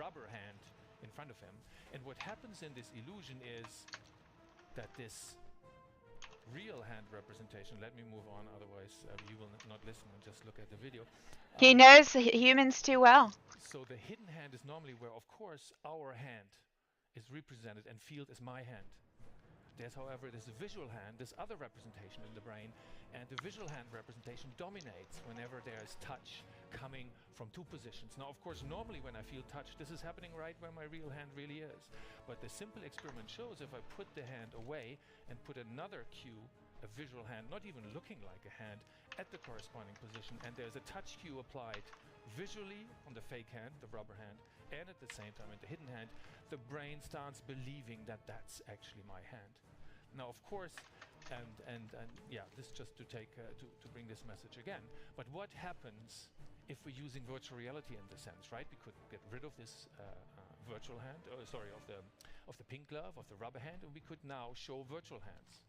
rubber hand in front of him. And what happens in this illusion is that this real hand representation, let me move on, otherwise you will not listen and just look at the video. He knows humans too well. So the hidden hand is normally where, of course, our hand is represented and felt as my hand. There's, however, this visual hand, this other representation in the brain, and the visual hand representation dominates whenever there is touch coming from two positions. Now, of course, normally when I feel touch, this is happening right where my real hand really is. But the simple experiment shows if I put the hand away and put another cue, a visual hand, not even looking like a hand, at the corresponding position, and there's a touch cue applied visually on the fake hand, the rubber hand, and at the same time in the hidden hand, the brain starts believing that that's actually my hand. Now, of course, and yeah, this just to take to bring this message again. But what happens if we're using virtual reality in this sense, right? We could get rid of this virtual hand, of the pink glove, of the rubber hand, and we could now show virtual hands.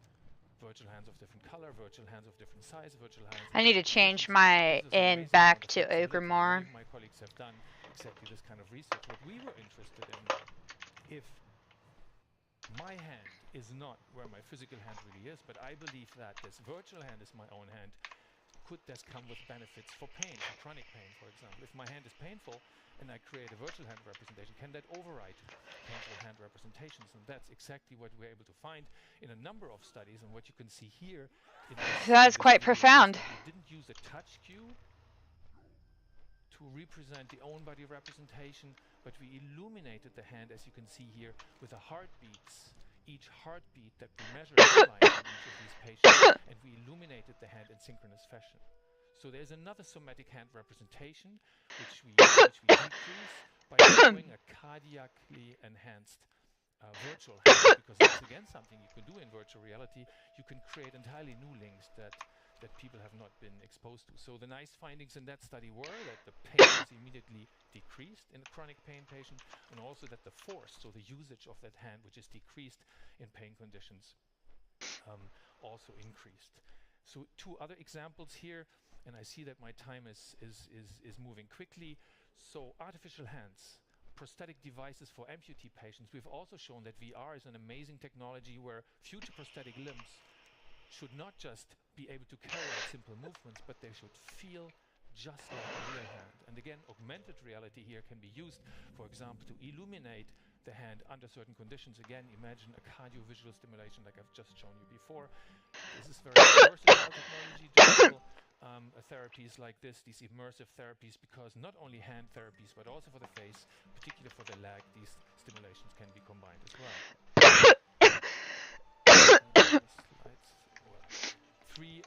Virtual hands of different color, virtual hands of different size, virtual hands. I need to change my in back to Ogremore. My colleagues have done exactly this kind of research. What we were interested in, if my hand is not where my physical hand really is, but I believe that this virtual hand is my own hand, could this come with benefits for pain, for chronic pain, for example? If my hand is painful and I create a virtual hand representation, can that override painful hand representations? And that's exactly what we're able to find in a number of studies. And what you can see here, that's quite profound. We didn't use a touch cue to represent the own body representation, but we illuminated the hand, as you can see here, with the heartbeats. Each heartbeat that we measured in each of these patients, and we illuminated the hand in synchronous fashion. So there's another somatic hand representation, which we decrease by showing a cardiacally enhanced virtual hand, because that's again something you can do in virtual reality. You can create entirely new links that people have not been exposed to. So the nice findings in that study were that the pain was immediately decreased in a chronic pain patient, and also that the force, so the usage of that hand, which is decreased in pain conditions, also increased. So two other examples here, and I see that my time is moving quickly. So artificial hands, prosthetic devices for amputee patients. We've also shown that VR is an amazing technology where future prosthetic limbs should not just be able to carry out simple movements, but they should feel just like a real hand. And again, augmented reality here can be used, for example, to illuminate the hand under certain conditions. Again, imagine a cardiovisual stimulation like I've just shown you before. This is very versatile technology to enable therapies like this, these immersive therapies, because not only hand therapies, but also for the face, particularly for the leg, these stimulations can be combined as well. Three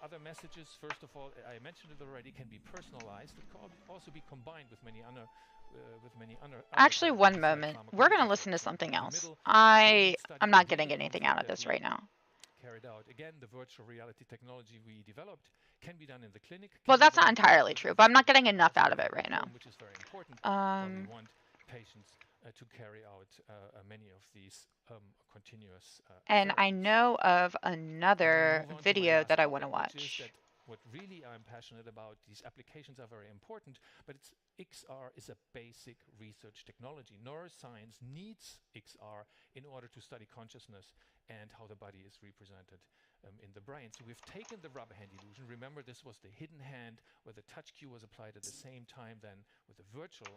other messages. First of all, I mentioned it already, can be personalized. It can also be combined with many other Actually, one moment. We're going to listen to something else. I'm not getting anything out of this right now. Carried out. Again, the virtual reality technology we developed can be done in the clinic. Well, that's not entirely true, but I'm not getting enough out of it right now. Which is very important. We want patients to carry out many of these continuous. And I know of another video that I want to watch. What really I'm passionate about, these applications are very important, but XR is a basic research technology. Neuroscience needs XR in order to study consciousness and how the body is represented in the brain. So we've taken the rubber hand illusion. Remember, this was the hidden hand where the touch cue was applied at the same time then with the virtual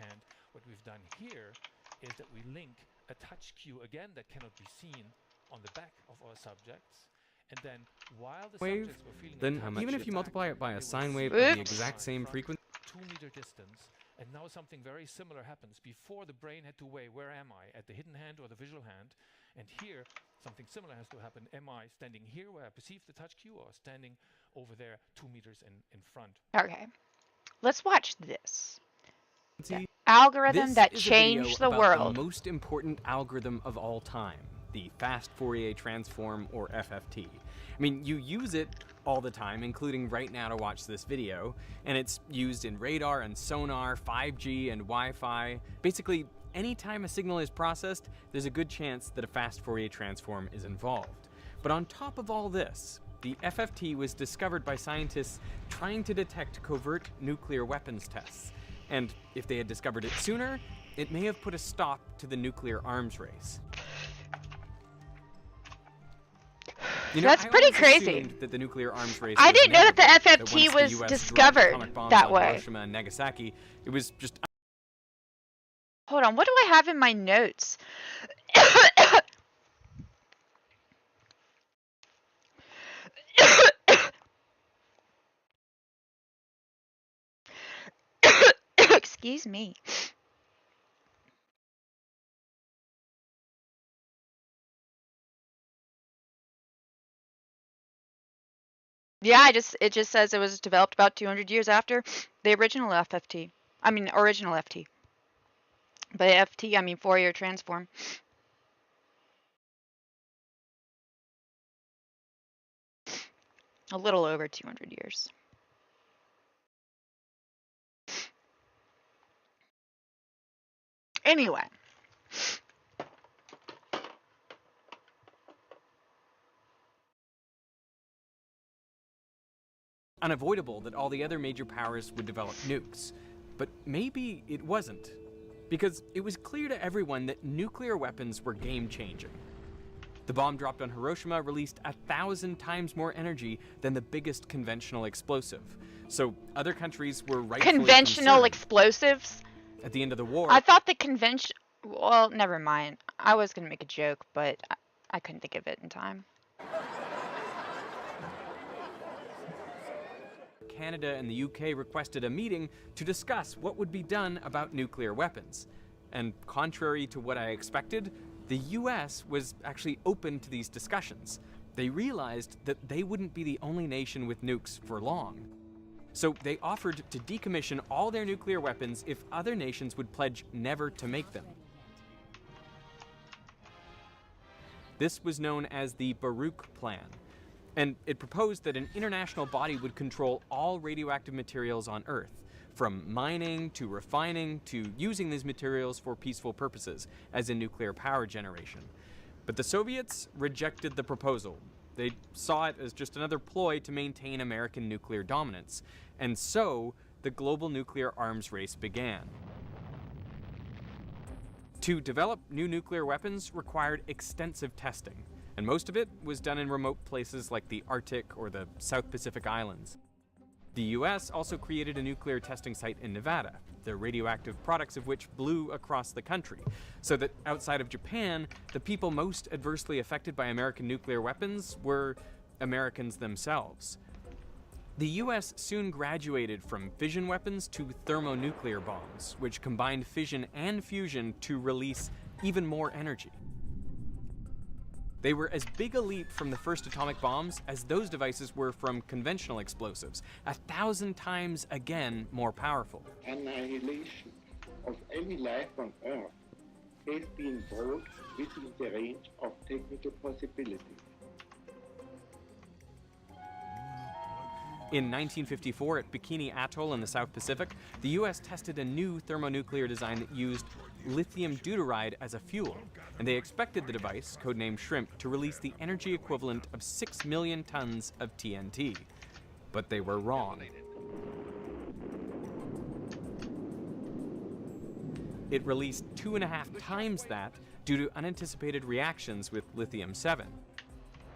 hand. What we've done here is that we link a touch cue again that cannot be seen on the back of our subjects. And then while the subjects were feeling then even if you multiply it by a sine wave of the exact same frequency, 2-meter distance, and now something very similar happens. Before, the brain had to weigh, where am I, at the hidden hand or the visual hand? And here, something similar has to happen. Am I standing here where I perceive the touch cue, or standing over there 2 meters in front? Okay, let's watch this. The algorithm that changed the world. The most important algorithm of all time, the fast Fourier transform, or FFT. I mean, you use it all the time, including right now to watch this video, and it's used in radar and sonar, 5G and Wi-Fi. Basically, anytime a signal is processed, there's a good chance that a fast Fourier transform is involved. But on top of all this, the FFT was discovered by scientists trying to detect covert nuclear weapons tests. And if they had discovered it sooner, it may have put a stop to the nuclear arms race. You know, That's pretty crazy. That the nuclear arms race I didn't know that the FFT that was discovered that way. Hiroshima and Nagasaki, it was just. Hold on, what do I have in my notes? Excuse me. Yeah, it just says it was developed about 200 years after the original FFT. I mean, original FT. By FT, I mean Fourier transform. A little over 200 years. Anyway. Unavoidable that all the other major powers would develop nukes. But maybe it wasn't. Because it was clear to everyone that nuclear weapons were game-changing. The bomb dropped on Hiroshima released 1,000 times more energy than the biggest conventional explosive. So other countries were rightfully conventional explosives? At the end of the war... I thought the convention... Well, never mind. I was going to make a joke, but I couldn't think of it in time. Canada and the UK requested a meeting to discuss what would be done about nuclear weapons. And contrary to what I expected, the US was actually open to these discussions. They realized that they wouldn't be the only nation with nukes for long. So they offered to decommission all their nuclear weapons if other nations would pledge never to make them. This was known as the Baruch Plan. And it proposed that an international body would control all radioactive materials on Earth, from mining to refining to using these materials for peaceful purposes, as in nuclear power generation. But the Soviets rejected the proposal. They saw it as just another ploy to maintain American nuclear dominance. And so, the global nuclear arms race began. To develop new nuclear weapons required extensive testing. And most of it was done in remote places like the Arctic or the South Pacific Islands. The US also created a nuclear testing site in Nevada, the radioactive products of which blew across the country, so that outside of Japan, the people most adversely affected by American nuclear weapons were Americans themselves. The US soon graduated from fission weapons to thermonuclear bombs, which combined fission and fusion to release even more energy. They were as big a leap from the first atomic bombs as those devices were from conventional explosives, 1,000 times again more powerful. Annihilation of any life on Earth has been brought within the range of technical possibility. In 1954, at Bikini Atoll in the South Pacific, the US tested a new thermonuclear design that used lithium deuteride as a fuel, and they expected the device, codenamed Shrimp, to release the energy equivalent of 6 million tons of TNT. But they were wrong. It released 2.5 times that due to unanticipated reactions with lithium-7.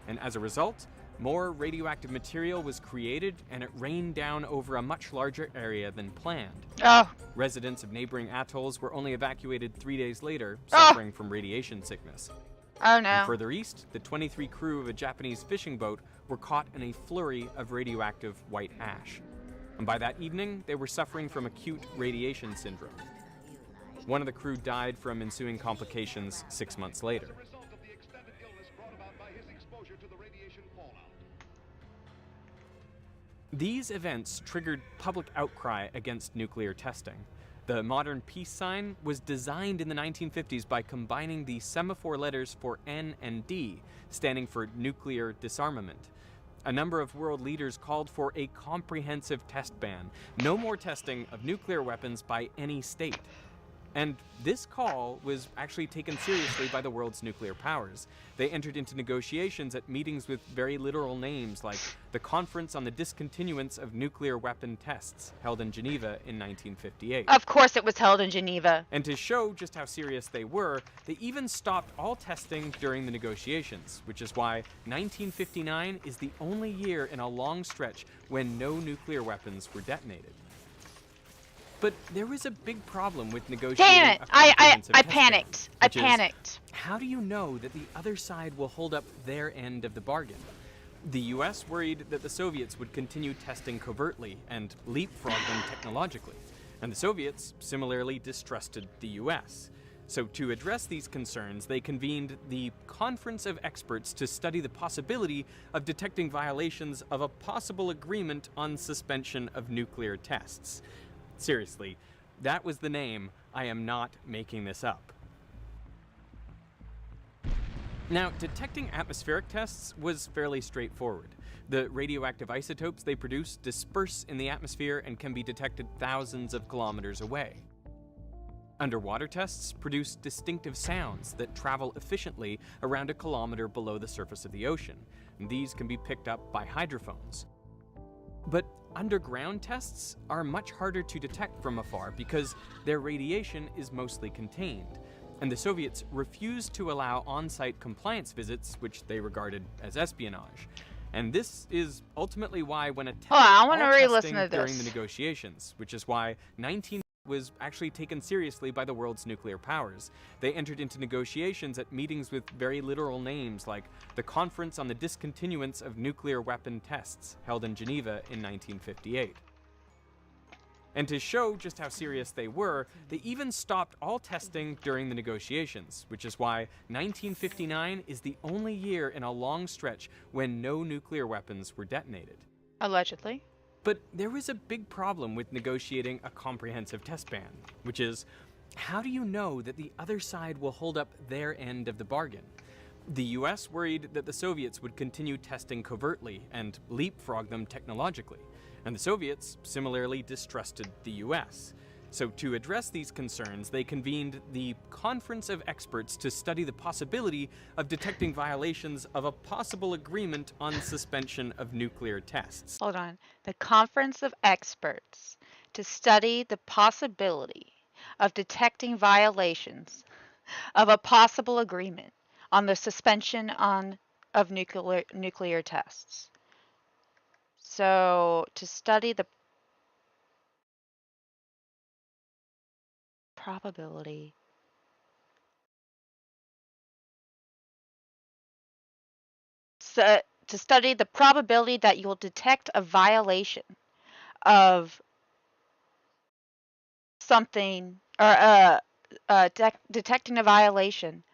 And as a result, more radioactive material was created, and it rained down over a much larger area than planned. Oh. Residents of neighboring atolls were only evacuated 3 days later, suffering from radiation sickness. Oh no. And further east, the 23 crew of a Japanese fishing boat were caught in a flurry of radioactive white ash. And by that evening, they were suffering from acute radiation syndrome. One of the crew died from ensuing complications 6 months later. These events triggered public outcry against nuclear testing. The modern peace sign was designed in the 1950s by combining the semaphore letters for N and D, standing for nuclear disarmament. A number of world leaders called for a comprehensive test ban. No more testing of nuclear weapons by any state. And this call was actually taken seriously by the world's nuclear powers. They entered into negotiations at meetings with very literal names like the Conference on the Discontinuance of Nuclear Weapon Tests, held in Geneva in 1958. Of course it was held in Geneva. And to show just how serious they were, they even stopped all testing during the negotiations, which is why 1959 is the only year in a long stretch when no nuclear weapons were detonated. But there was a big problem with negotiating. Damn it! I panicked. I panicked. How do you know that the other side will hold up their end of the bargain? The US worried that the Soviets would continue testing covertly and leapfrog them technologically, and the Soviets similarly distrusted the US. So to address these concerns, they convened the Conference of Experts to study the possibility of detecting violations of a possible agreement on suspension of nuclear tests. Seriously, that was the name. I am not making this up. Now, detecting atmospheric tests was fairly straightforward. The radioactive isotopes they produce disperse in the atmosphere and can be detected thousands of kilometers away. Underwater tests produce distinctive sounds that travel efficiently around a kilometer below the surface of the ocean, and these can be picked up by hydrophones. But underground tests are much harder to detect from afar because their radiation is mostly contained, and the Soviets refused to allow on-site compliance visits, which they regarded as espionage. And this is ultimately why when a test I want to re-listen to during the this. negotiations, which is why 19 was actually taken seriously by the world's nuclear powers. They entered into negotiations at meetings with very literal names like the Conference on the Discontinuance of Nuclear Weapon Tests, held in Geneva in 1958. And to show just how serious they were, they even stopped all testing during the negotiations, which is why 1959 is the only year in a long stretch when no nuclear weapons were detonated. Allegedly. But there was a big problem with negotiating a comprehensive test ban, which is, how do you know that the other side will hold up their end of the bargain? The US worried that the Soviets would continue testing covertly and leapfrog them technologically, and the Soviets similarly distrusted the US. So to address these concerns, they convened the Conference of Experts to study the possibility of detecting violations of a possible agreement on suspension of nuclear tests. Hold on. The Conference of Experts to study the possibility of detecting violations of a possible agreement on the suspension of nuclear tests. So to study the probability to study the probability that you'll detect a violation of something, or detecting a violation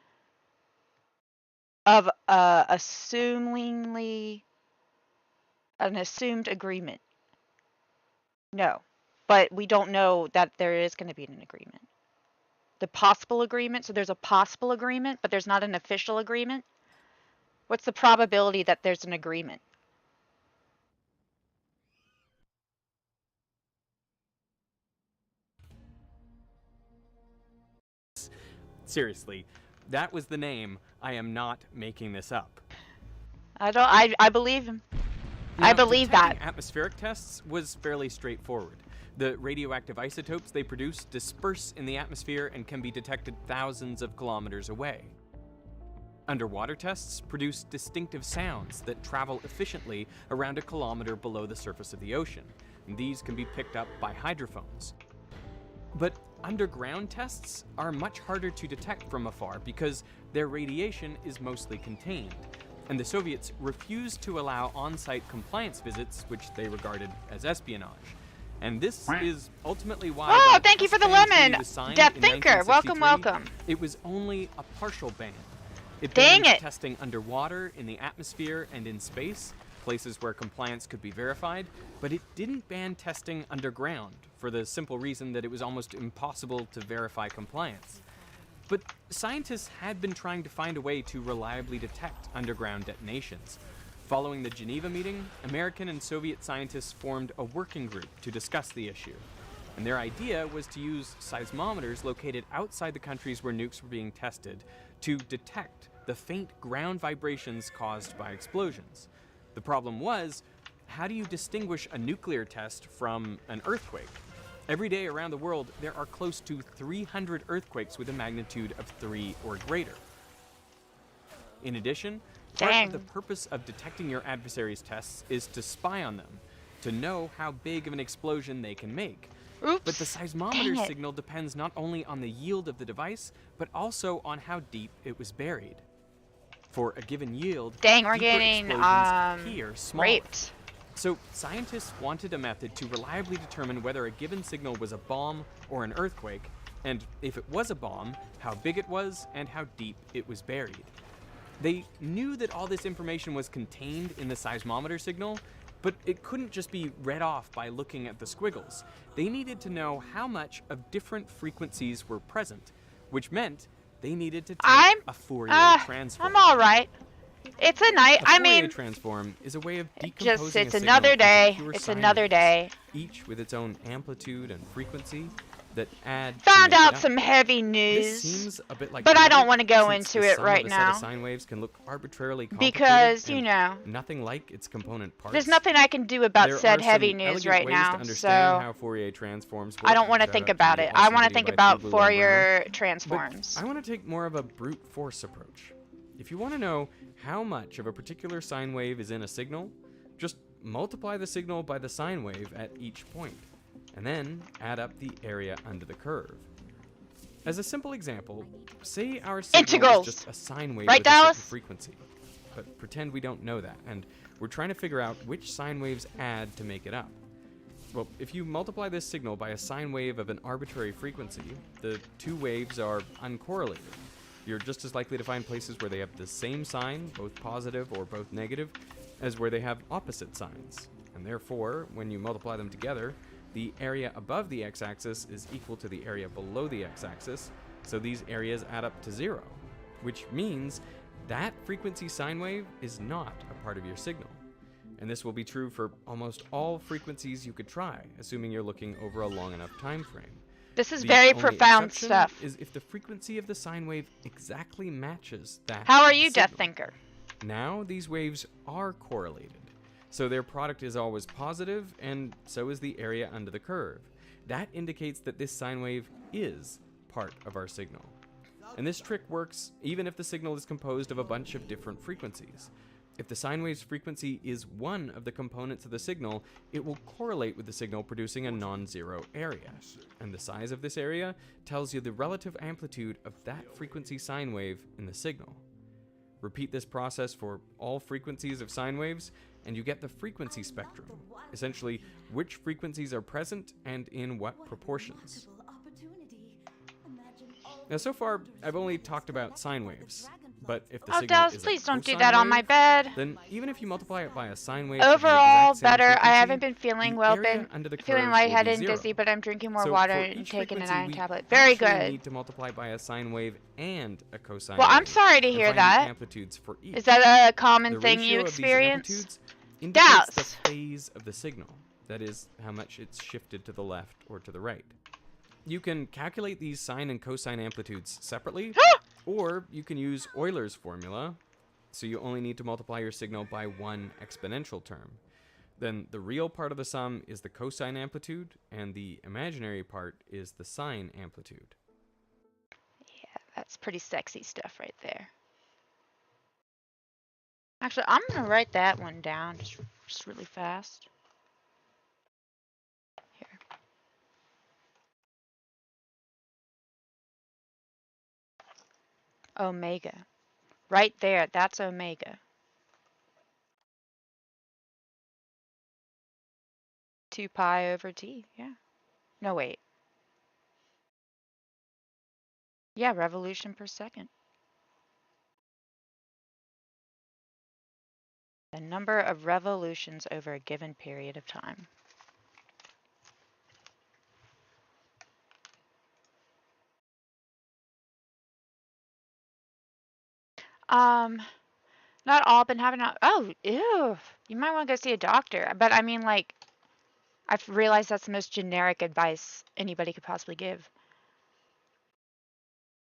of assumingly an assumed agreement. No, but we don't know that there is going to be an agreement. The possible agreement, so there's a possible agreement, but there's not an official agreement. What's the probability that there's an agreement? Seriously, that was the name. I am not making this up. I believe him. I believe that. Detecting atmospheric tests was fairly straightforward. The radioactive isotopes they produce disperse in the atmosphere and can be detected thousands of kilometers away. Underwater tests produce distinctive sounds that travel efficiently around a kilometer below the surface of the ocean, and these can be picked up by hydrophones. But underground tests are much harder to detect from afar because their radiation is mostly contained, and the Soviets refused to allow on-site compliance visits, which they regarded as espionage. And this is ultimately why... Oh, thank you for the lemon! Deaf in Thinker, welcome, 1963, welcome. It was only a partial ban. It Dang banned it. testing underwater, in the atmosphere, and in space, places where compliance could be verified, but it didn't ban testing underground, for the simple reason that it was almost impossible to verify compliance. But scientists had been trying to find a way to reliably detect underground detonations. Following the Geneva meeting, American and Soviet scientists formed a working group to discuss the issue. And their idea was to use seismometers located outside the countries where nukes were being tested to detect the faint ground vibrations caused by explosions. The problem was, how do you distinguish a nuclear test from an earthquake? Every day around the world, there are close to 300 earthquakes with a magnitude of 3 or greater. In addition, part of the purpose of detecting your adversary's tests is to spy on them, to know how big of an explosion they can make. Oops. But the seismometer signal depends not only on the yield of the device, but also on how deep it was buried. For a given yield, Dang, we're deeper getting explosions appear smaller. raped. So scientists wanted a method to reliably determine whether a given signal was a bomb or an earthquake, and if it was a bomb, how big it was and how deep it was buried. They knew that all this information was contained in the seismometer signal, but it couldn't just be read off by looking at the squiggles. They needed to know how much of different frequencies were present, which meant they needed to take a Fourier transform. I'm all right. It's a night. A Fourier transform is a way of decomposing it's a signal another into day. pure It's sine another waves, day. each with its own amplitude and frequency that add to Found make it out up. some heavy This news. seems a bit like But I magic, don't want to go since into the it sum right of a set of now. sine waves can look arbitrarily complicated Because, you and know, nothing like its component parts. there's nothing I can do about There said are heavy some news elegant right ways to now, understand so how Fourier transforms I don't work. want to Shout think out about the it. I awesome want to video think by about True Blue Umbrella. Fourier But transforms. I want to take more of a brute force approach. If you want to know how much of a particular sine wave is in a signal, just multiply the signal by the sine wave at each point, and then add up the area under the curve. As a simple example, say our signal Integrals. is just a sine wave Right, with a certain Dallas? frequency. But pretend we don't know that, and we're trying to figure out which sine waves add to make it up. Well, if you multiply this signal by a sine wave of an arbitrary frequency, the two waves are uncorrelated. You're just as likely to find places where they have the same sign, both positive or both negative, as where they have opposite signs. And therefore, when you multiply them together, the area above the x-axis is equal to the area below the x-axis, so these areas add up to 0, which means that frequency sine wave is not a part of your signal. And this will be true for almost all frequencies you could try, assuming you're looking over a long enough time frame. This is The very only profound exception stuff. is if the frequency of the sine wave exactly matches that How are of the you, Death signal. Thinker? Now these waves are correlated, so their product is always positive, and so is the area under the curve. That indicates that this sine wave is part of our signal. And this trick works even if the signal is composed of a bunch of different frequencies. If the sine wave's frequency is one of the components of the signal, it will correlate with the signal, producing a non-zero area. And the size of this area tells you the relative amplitude of that frequency sine wave in the signal. Repeat this process for all frequencies of sine waves, and you get the frequency spectrum, essentially which frequencies are present and in what proportions. Now, so far, I've only talked about sine waves, but if the Oh, signal Dallas, is a please don't do cosine that on my wave, bed. then even if you multiply it by a sine wave to the Overall, exact same better. I frequency, haven't been feeling the well. area Been under the feeling curve will be lightheaded and 0. dizzy, but I'm drinking more So water for and each taking an frequency, iron we tablet. Very actually good. need to multiply by a sine wave and a cosine Well, I'm wave, sorry to and hear find the that. amplitudes for each. Is that a common The thing you ratio of these experience? amplitudes indicates the Dallas. phase of the signal. That is, how much it's shifted to the left or to the right. You can calculate these sine and cosine amplitudes separately, or you can use Euler's formula, so you only need to multiply your signal by one exponential term. Then the real part of the sum is the cosine amplitude, and the imaginary part is the sine amplitude. Yeah, that's pretty sexy stuff right there. Actually, I'm gonna write that one down just really fast. Here. Omega. Right there, that's omega. 2 pi over t, yeah. No, wait. Yeah, revolution per second. The number of revolutions over a given period of time. Not all been having oh, ew. You might want to go see a doctor. But I mean, like, I've realized that's the most generic advice anybody could possibly give.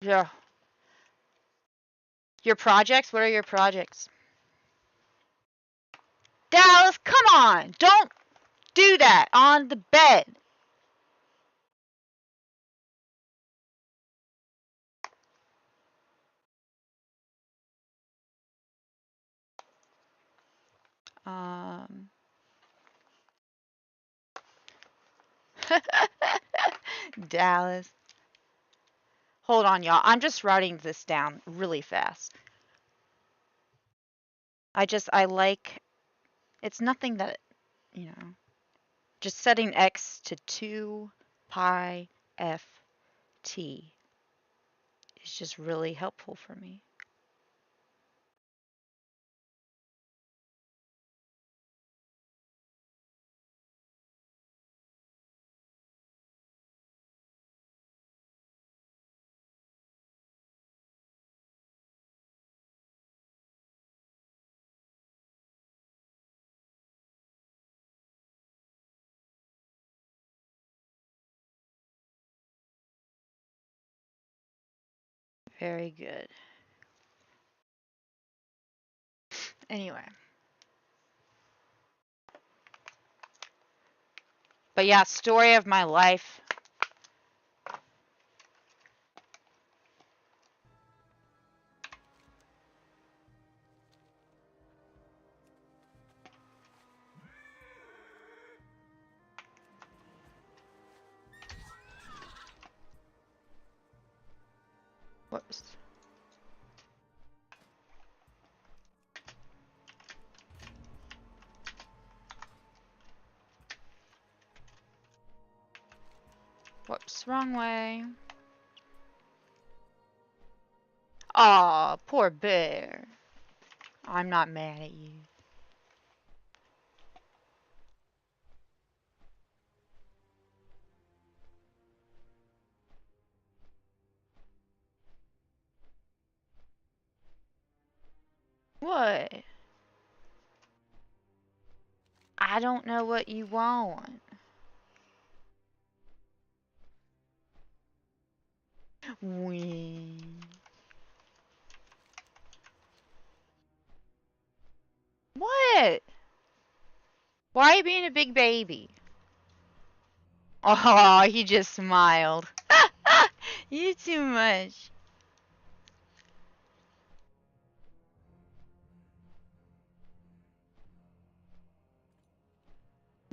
Yeah. Your projects? What are your projects? Dallas, come on! Don't do that on the bed. Dallas. Hold on, y'all. I'm just writing this down really fast. I like, it's nothing that, you know, just setting x to 2 pi f t is just really helpful for me. Very good. Anyway. But yeah, story of my life. Whoops. Whoops, wrong way. Aw, poor bear. I'm not mad at you. What? I don't know what you want. Wee. What? Why are you being a big baby? Oh, he just smiled. You too much.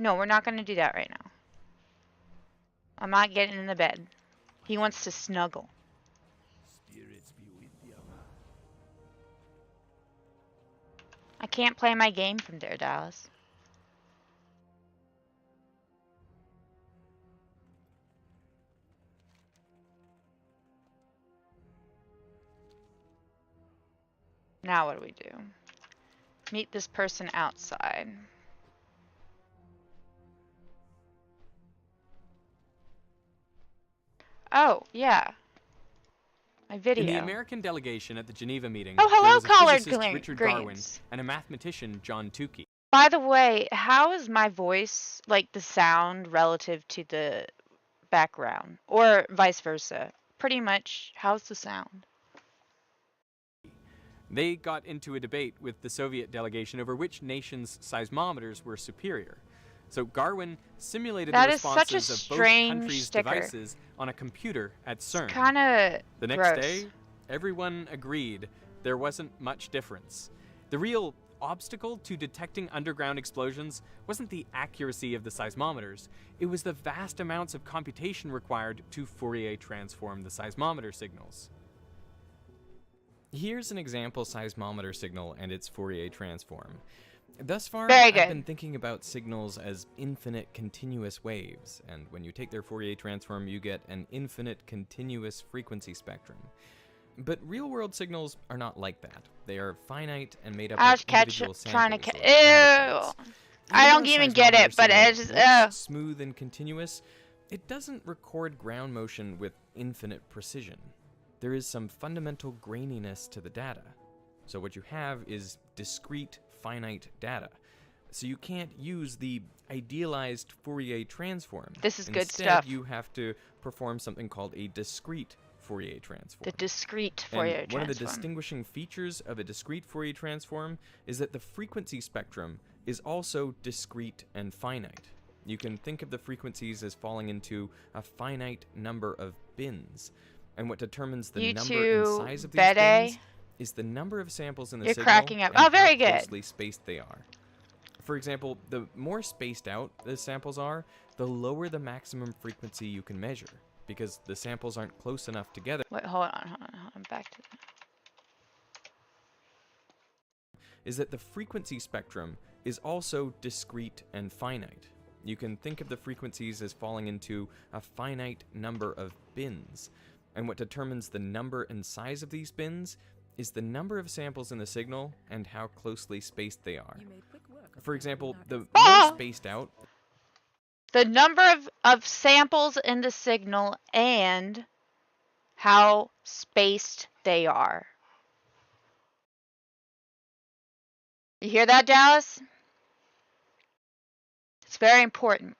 No, we're not gonna do that right now. I'm not getting in the bed. He wants to snuggle. Spirits be with you. I can't play my game from there, Dallas. Now what do we do? Meet this person outside. Oh, yeah. My video. In the American delegation at the Geneva meeting, Oh, hello, there was a collard physicist, Richard Darwin, greens. and a mathematician, John Tukey. By the way, how is my voice, like the sound, relative to the background? Or vice versa? Pretty much, how's the sound? They got into a debate with the Soviet delegation over which nation's seismometers were superior. So Darwin simulated That the is such a responses of both strange countries' sticker. devices on a computer at CERN. Kinda The next gross. day, everyone agreed there wasn't much difference. The real obstacle to detecting underground explosions wasn't the accuracy of the seismometers, it was the vast amounts of computation required to Fourier transform the seismometer signals. Here's an example seismometer signal and its Fourier transform. Thus far, Very I've good. been thinking about signals as infinite continuous waves, and when you take their Fourier transform, you get an infinite continuous frequency spectrum. But real-world signals are not like that. They are finite and made up I of was individual trying to samples Ew! or data points. I don't though a even get seismometer it, but signal it's just, looks smooth and continuous, it doesn't record ground motion with infinite precision. There is some fundamental graininess to the data. So what you have is discrete, finite data. So you can't use the idealized Fourier transform. This is good Instead, stuff. you have to perform something called a discrete Fourier transform. The discrete And Fourier one of the transform. distinguishing features of a discrete Fourier transform is that the frequency spectrum is also discrete and finite. You can think of the frequencies as falling into a finite number of bins. And what determines the number and size of these bins is the number of samples in the You're signal cracking up. and Oh, very how good. closely spaced they are. For example, the more spaced out the samples are, the lower the maximum frequency you can measure, because the samples aren't close enough together. Wait, hold on. Back to that. Is that the frequency spectrum is also discrete and finite. You can think of the frequencies as falling into a finite number of bins. And what determines the number and size of these bins is the number of samples in the signal and how closely spaced they are. For example, the more spaced out... The number of samples in the signal and how spaced they are. You hear that, Dallas? It's very important.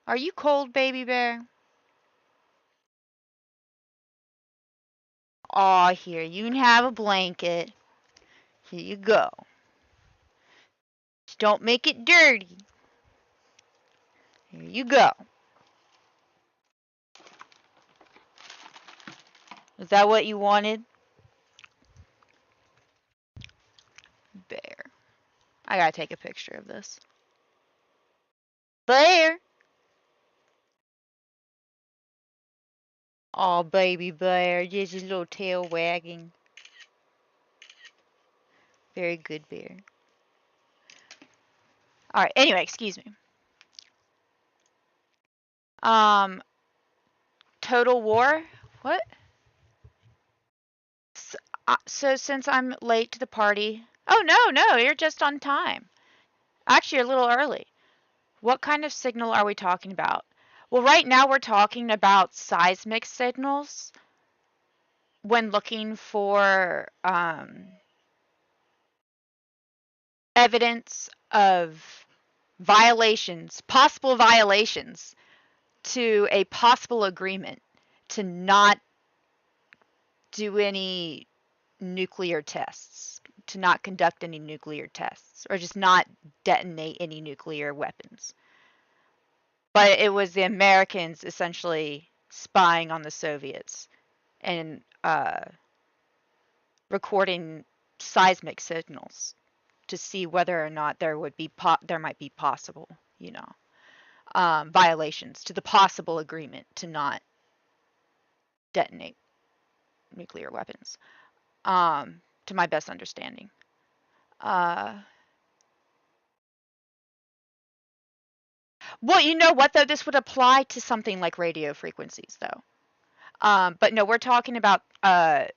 Are you cold, baby bear? Aw, here, you can have a blanket. Here you go. Just don't make it dirty. Here you go. Is that what you wanted? Bear. I gotta take a picture of this. Bear. Oh, baby bear. Just his little tail wagging. Very good bear. Alright, anyway, excuse me. Total War? What? So since I'm late to the party... Oh, no, you're just on time. Actually, you're a little early. What kind of signal are we talking about? Well, right now we're talking about seismic signals when looking for evidence of violations, possible violations to a possible agreement to not do any nuclear tests, to not conduct any nuclear tests, or just not detonate any nuclear weapons. But it was the Americans essentially spying on the Soviets and recording seismic signals to see whether or not there would be there might be possible, violations to the possible agreement to not detonate nuclear weapons, to my best understanding. Well, you know what, though? This would apply to something like radio frequencies, though. But no, we're talking about, I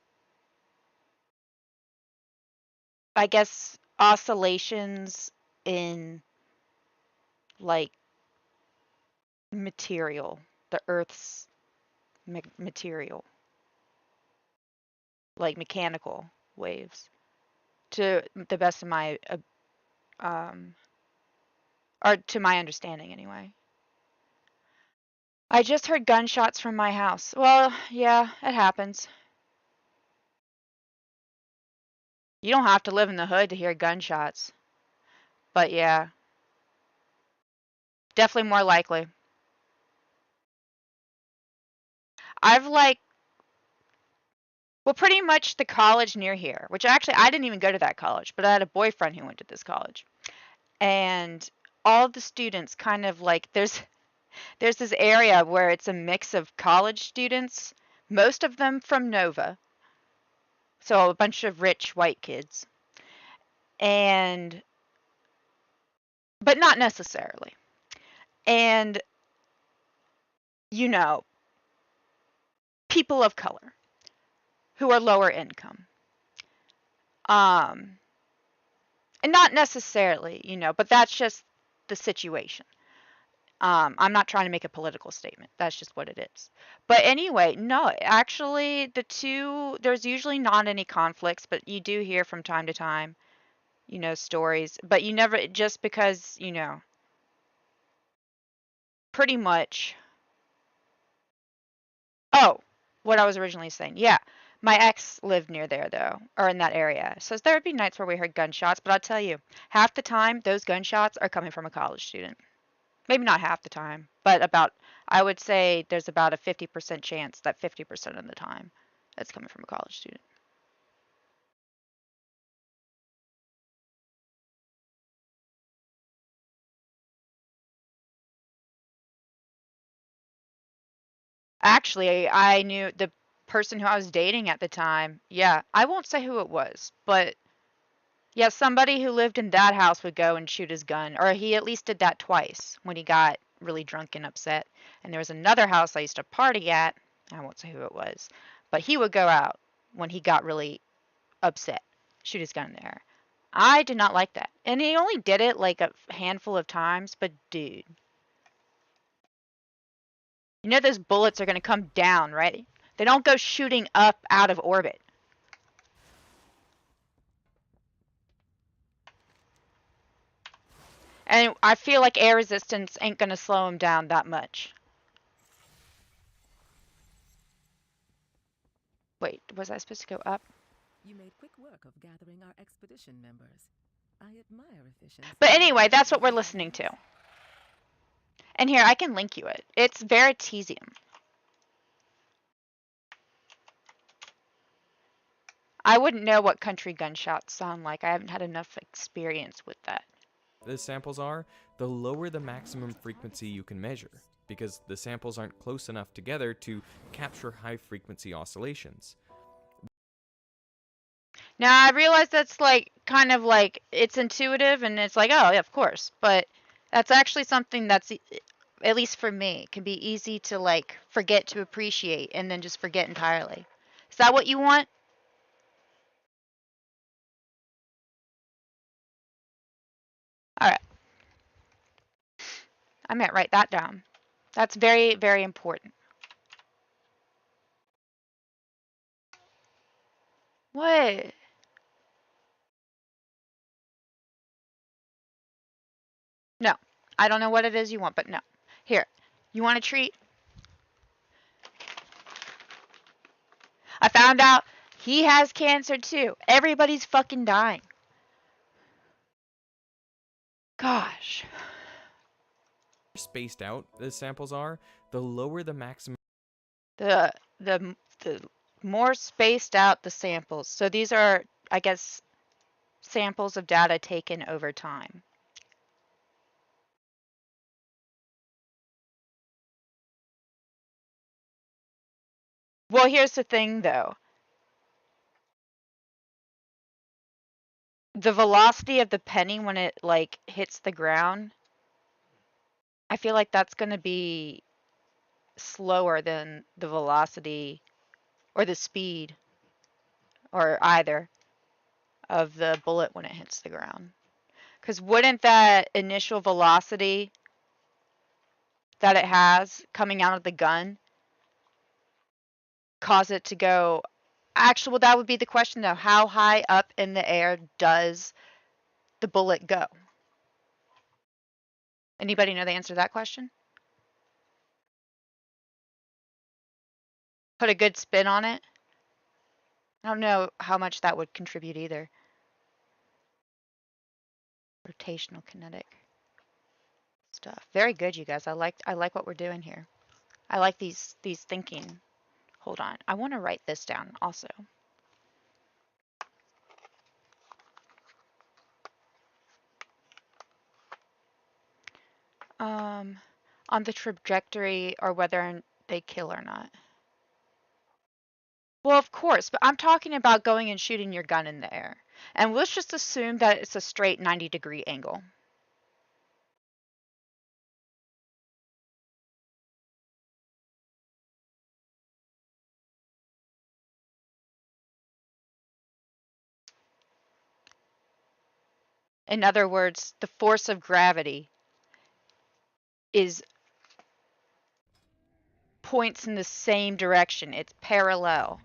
guess, oscillations in, like, material, the Earth's material, like mechanical waves, to the best of my, or to my understanding anyway. I just heard gunshots from my house. Well, yeah, it happens. You don't have to live in the hood to hear gunshots. But yeah. Definitely more likely. Well, pretty much the college near here, which actually I didn't even go to that college, but I had a boyfriend who went to this college. And all the students kind of like, there's this area where it's a mix of college students, most of them from Nova. So a bunch of rich white kids. But not necessarily. And, people of color who are lower income. And not necessarily, but that's just the situation. I'm not trying to make a political statement. That's just what it is. But anyway, no, actually, there's usually not any conflicts, but you do hear from time to time stories, but you never, just because, pretty much. Oh, what I was originally saying. Yeah. My ex lived near there though, or in that area. So there would be nights where we heard gunshots, but I'll tell you, half the time those gunshots are coming from a college student. Maybe not half the time, but I would say there's about a 50% chance that 50% of the time it's coming from a college student. Actually, I knew the person who I was dating at the time. Yeah, I won't say who it was, but yeah, somebody who lived in that house would go and shoot his gun, or he at least did that twice when he got really drunk and upset. And there was another house I used to party at. I won't say who it was, but he would go out when he got really upset, shoot his gun there. I did not like that. And he only did it like a handful of times, but dude. You know those bullets are going to come down, right? They don't go shooting up out of orbit. And I feel like air resistance ain't going to slow him down that much. Wait, was I supposed to go up? You made quick work of gathering our expedition members. I admire efficiency. But anyway, that's what we're listening to. And here, I can link you it. It's Veritasium. I wouldn't know what country gunshots sound like. I haven't had enough experience with that. The samples are, the lower the maximum frequency you can measure, because the samples aren't close enough together to capture high frequency oscillations. Now, I realize that's like, kind of like, it's intuitive and it's like, oh, yeah, of course. But that's actually something that's, at least for me, can be easy to like forget to appreciate and then just forget entirely. Is that what you want? All right. I might write that down. That's very, very important. What? No. I don't know what it is you want, but no. Here. You want a treat? I found out he has cancer too. Everybody's fucking dying. Gosh. Spaced out the samples are, the lower the maximum. The more spaced out the samples. So these are, I guess, samples of data taken over time. Well, here's the thing though. The velocity of the penny when it like hits the ground, I feel like that's going to be slower than the velocity or the speed or either of the bullet when it hits the ground. Because wouldn't that initial velocity that it has coming out of the gun cause it to go? Actually, well, that would be the question though. How high up in the air does the bullet go? Anybody know the answer to that question? Put a good spin on it. I don't know how much that would contribute either. Rotational kinetic stuff. Very good, you guys. I like what we're doing here. I like these thinking. Hold on. I want to write this down also. On the trajectory or whether they kill or not. Well, of course, but I'm talking about going and shooting your gun in the air. And let's just assume that it's a straight 90-degree angle. In other words, the force of gravity points in the same direction. It's parallel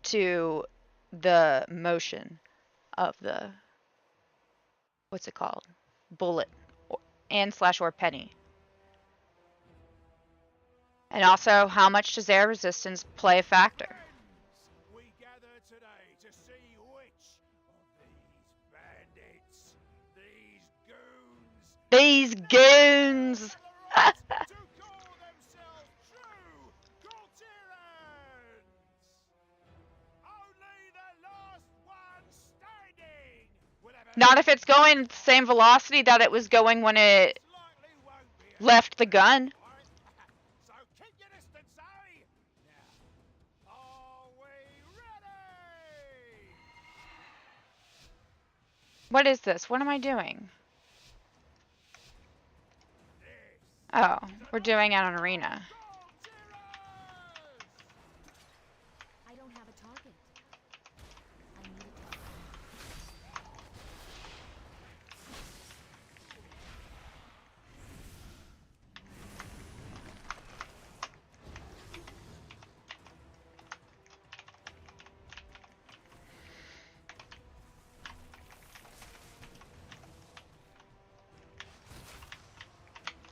to the motion of the what's it called? Bullet and/or penny. And also, how much does air resistance play a factor? We gather today to see which of these bandits, these These goons! have the right to call themselves true Galterans. Only the last one standing will ever Not if it's going at the same velocity that it was going when it likely won't be a left the gun. So keep your distance, eh? Now, are we ready? What is this? What am I doing? Oh, we're doing it on arena. I don't have a target. I need a target.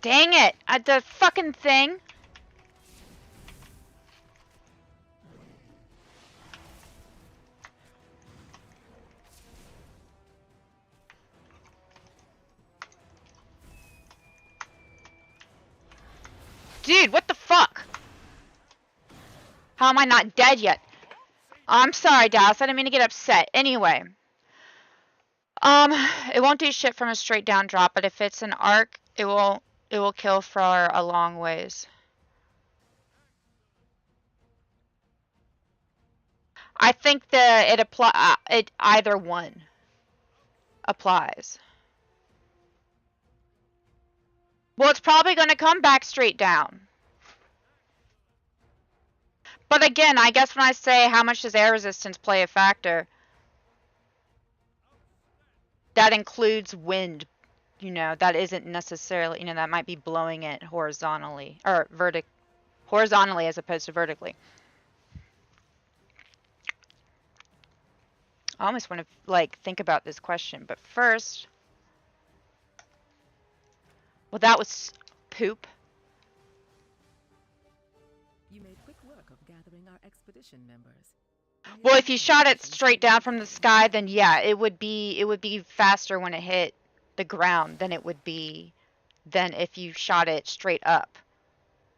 Dang it! The fucking thing. Dude, what the fuck? How am I not dead yet? I'm sorry, Dallas. I didn't mean to get upset. Anyway. It won't do shit from a straight down drop, but if it's an arc, it will kill for a long ways. I think that it either one applies. Well, it's probably going to come back straight down. But again, I guess when I say how much does air resistance play a factor, that includes wind. You know, that isn't necessarily, you know, that might be blowing it horizontally or horizontally as opposed to vertically. I almost want to like think about this question, but first, well, that was poop. You made quick work of gathering our expedition members. Well, if you shot it straight down from the sky, then yeah, it would be faster when it hit the ground than it would be than if you shot it straight up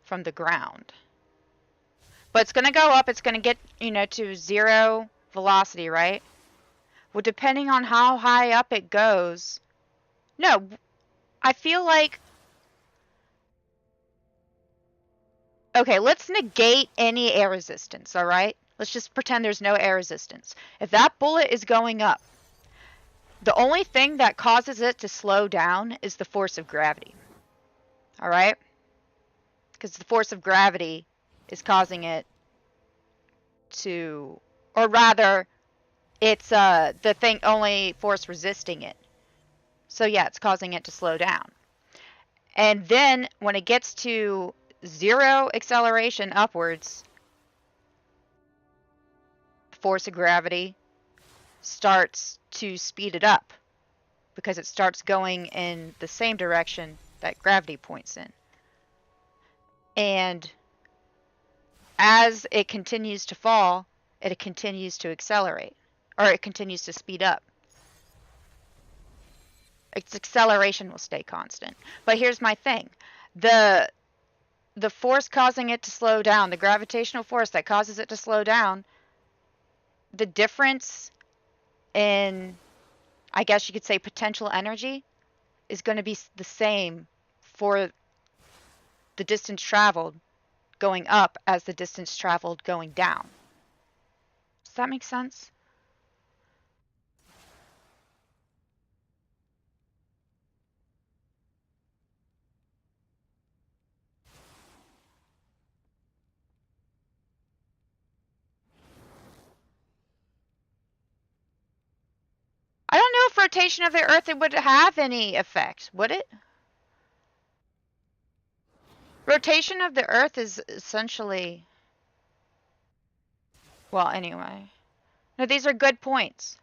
from the ground. But it's going to go up, it's going to get, you know, to 0 velocity, right? Well, depending on how high up it goes. No, I feel like, okay, let's negate any air resistance, all right? Let's just pretend there's no air resistance. If that bullet is going up, the only thing that causes it to slow down is the force of gravity. All right? Because the force of gravity is causing it to, or rather, it's the thing only force resisting it. So yeah, it's causing it to slow down. And then when it gets to 0 acceleration upwards, force of gravity starts to speed it up because it starts going in the same direction that gravity points in. And as it continues to fall, it continues to accelerate, or it continues to speed up. Its acceleration will stay constant. But here's my thing. The force causing it to slow down, the gravitational force that causes it to slow down, the difference in, I guess you could say, potential energy is going to be the same for the distance traveled going up as the distance traveled going down. Does that make sense? I don't know if rotation of the Earth would have any effect, would it? Rotation of the Earth is essentially... Well, anyway. No, these are good points.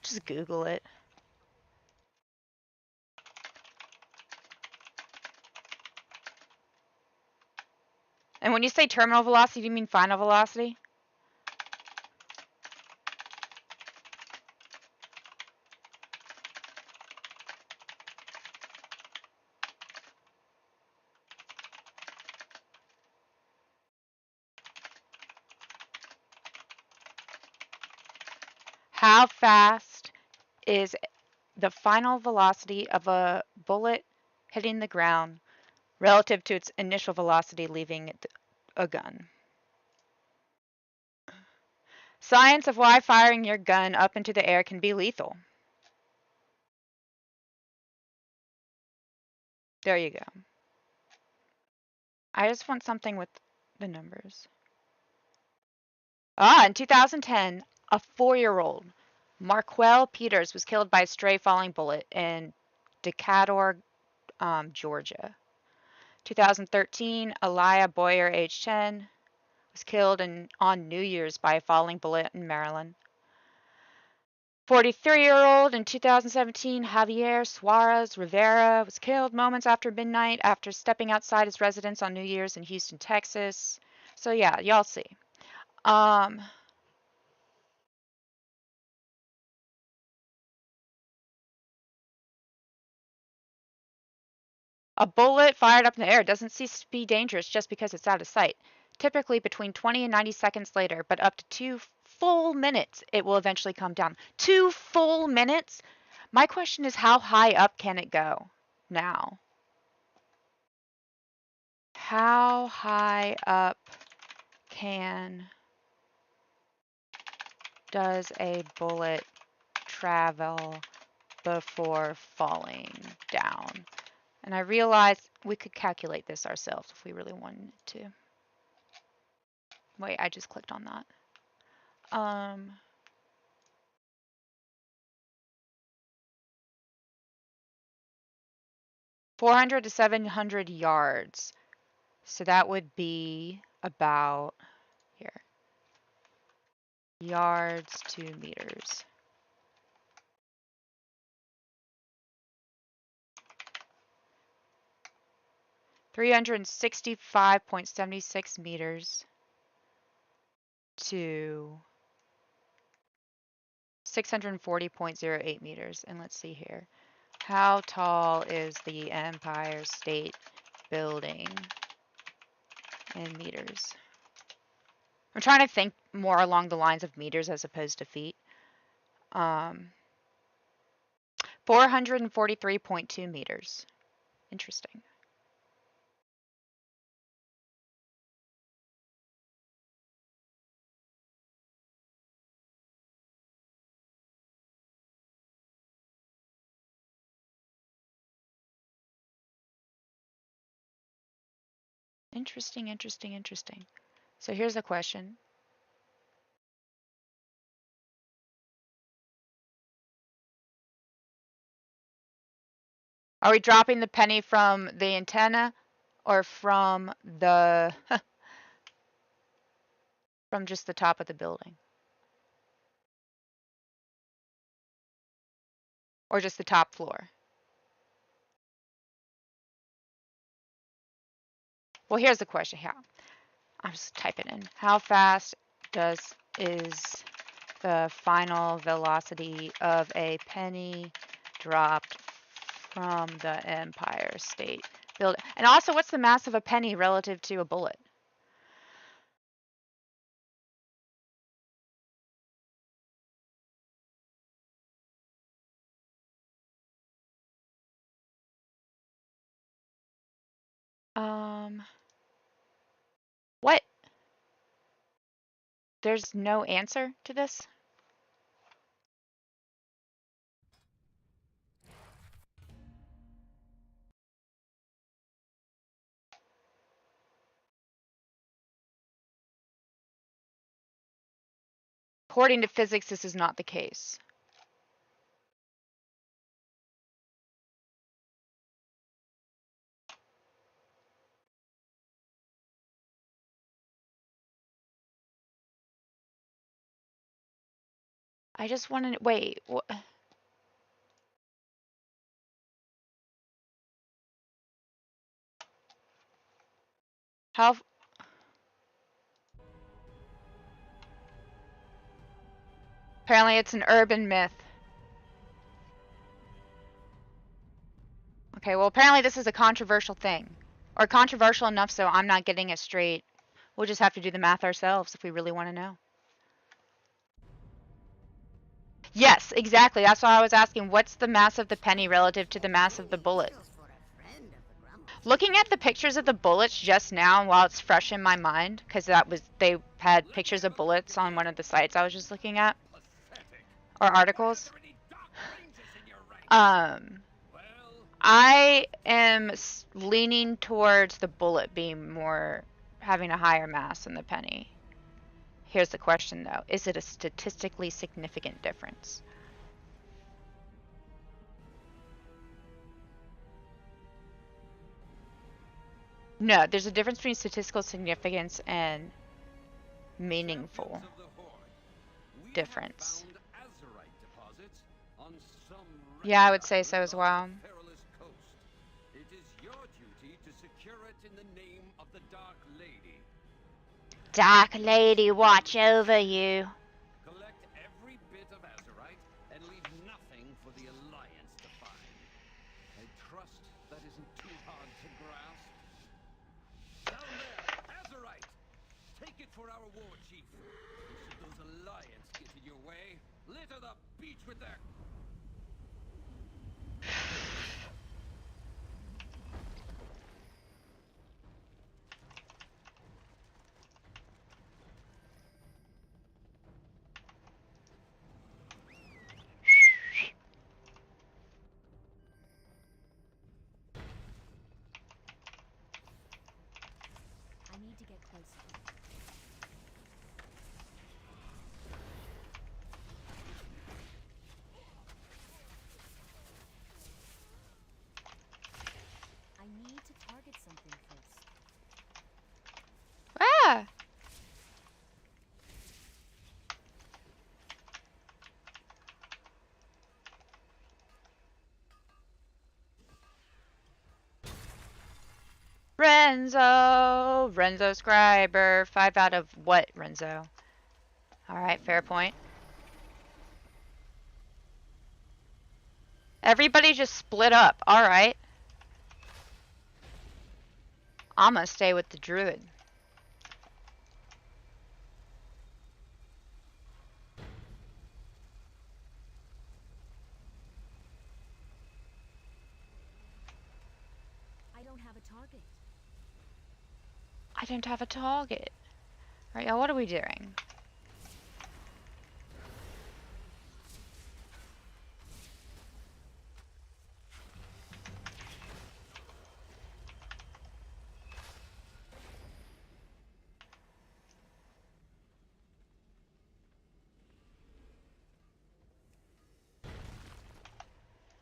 Just Google it. And when you say terminal velocity, do you mean final velocity? How fast is the final velocity of a bullet hitting the ground relative to its initial velocity leaving a gun? Science of why firing your gun up into the air can be lethal. There you go. I just want something with the numbers. In 2010, a 4-year-old, Marquel Peters, was killed by a stray falling bullet in Decatur, Georgia. 2013, Elia Boyer, age 10, was killed on New Year's by a falling bullet in Maryland. 43-year-old in 2017, Javier Suarez Rivera, was killed moments after midnight after stepping outside his residence on New Year's in Houston, Texas. So yeah, y'all see. A bullet fired up in the air doesn't cease to be dangerous just because it's out of sight. Typically between 20 and 90 seconds later, but up to 2 full minutes, it will eventually come down. 2 full minutes? My question is, how high up can it go now? How high up does a bullet travel before falling down? And I realized we could calculate this ourselves if we really wanted to. Wait, I just clicked on that. 400 to 700 yards. So that would be about, here, yards to meters. $365.76 meters to 640.08 meters. And let's see here. How tall is the Empire State Building in meters? I'm trying to think more along the lines of meters as opposed to feet. 443.2 meters. Interesting. Interesting, interesting, interesting. So here's a question. Are we dropping the penny from the antenna or from the from just the top of the building? Or just the top floor? Well, here's the question. Here, I'm just typing in. How fast is the final velocity of a penny dropped from the Empire State Building? And also, what's the mass of a penny relative to a bullet? What? There's no answer to this? According to physics, this is not the case. I just want to wait. How? Apparently, it's an urban myth. Okay, well, apparently this is a controversial thing, or controversial enough so I'm not getting it straight. We'll just have to do the math ourselves if we really want to know. Yes, exactly. That's why I was asking, what's the mass of the penny relative to the mass of the bullet? Looking at the pictures of the bullets just now, while it's fresh in my mind, because they had pictures of bullets on one of the sites I was just looking at, or articles. I am leaning towards the bullet being having a higher mass than the penny. Here's the question though, is it a statistically significant difference? No, there's a difference between statistical significance and meaningful difference. Yeah, I would say so as well. It is your duty to secure it in the name of the Dark Lady. Dark Lady, watch over you. Collect every bit of azurite and leave nothing for the Alliance to find. I trust that isn't too hard to grasp. Down there, azurite! Take it for our war chief. Should those Alliance get in your way, litter the beach with their... I need to get closer. I need to target something first. Ah! Renzo Scriber. 5 out of what, Renzo? Alright, fair point. Everybody just split up. Alright. I'm gonna stay with the druid. I don't have a target. I don't have a target. Alright, y'all, what are we doing?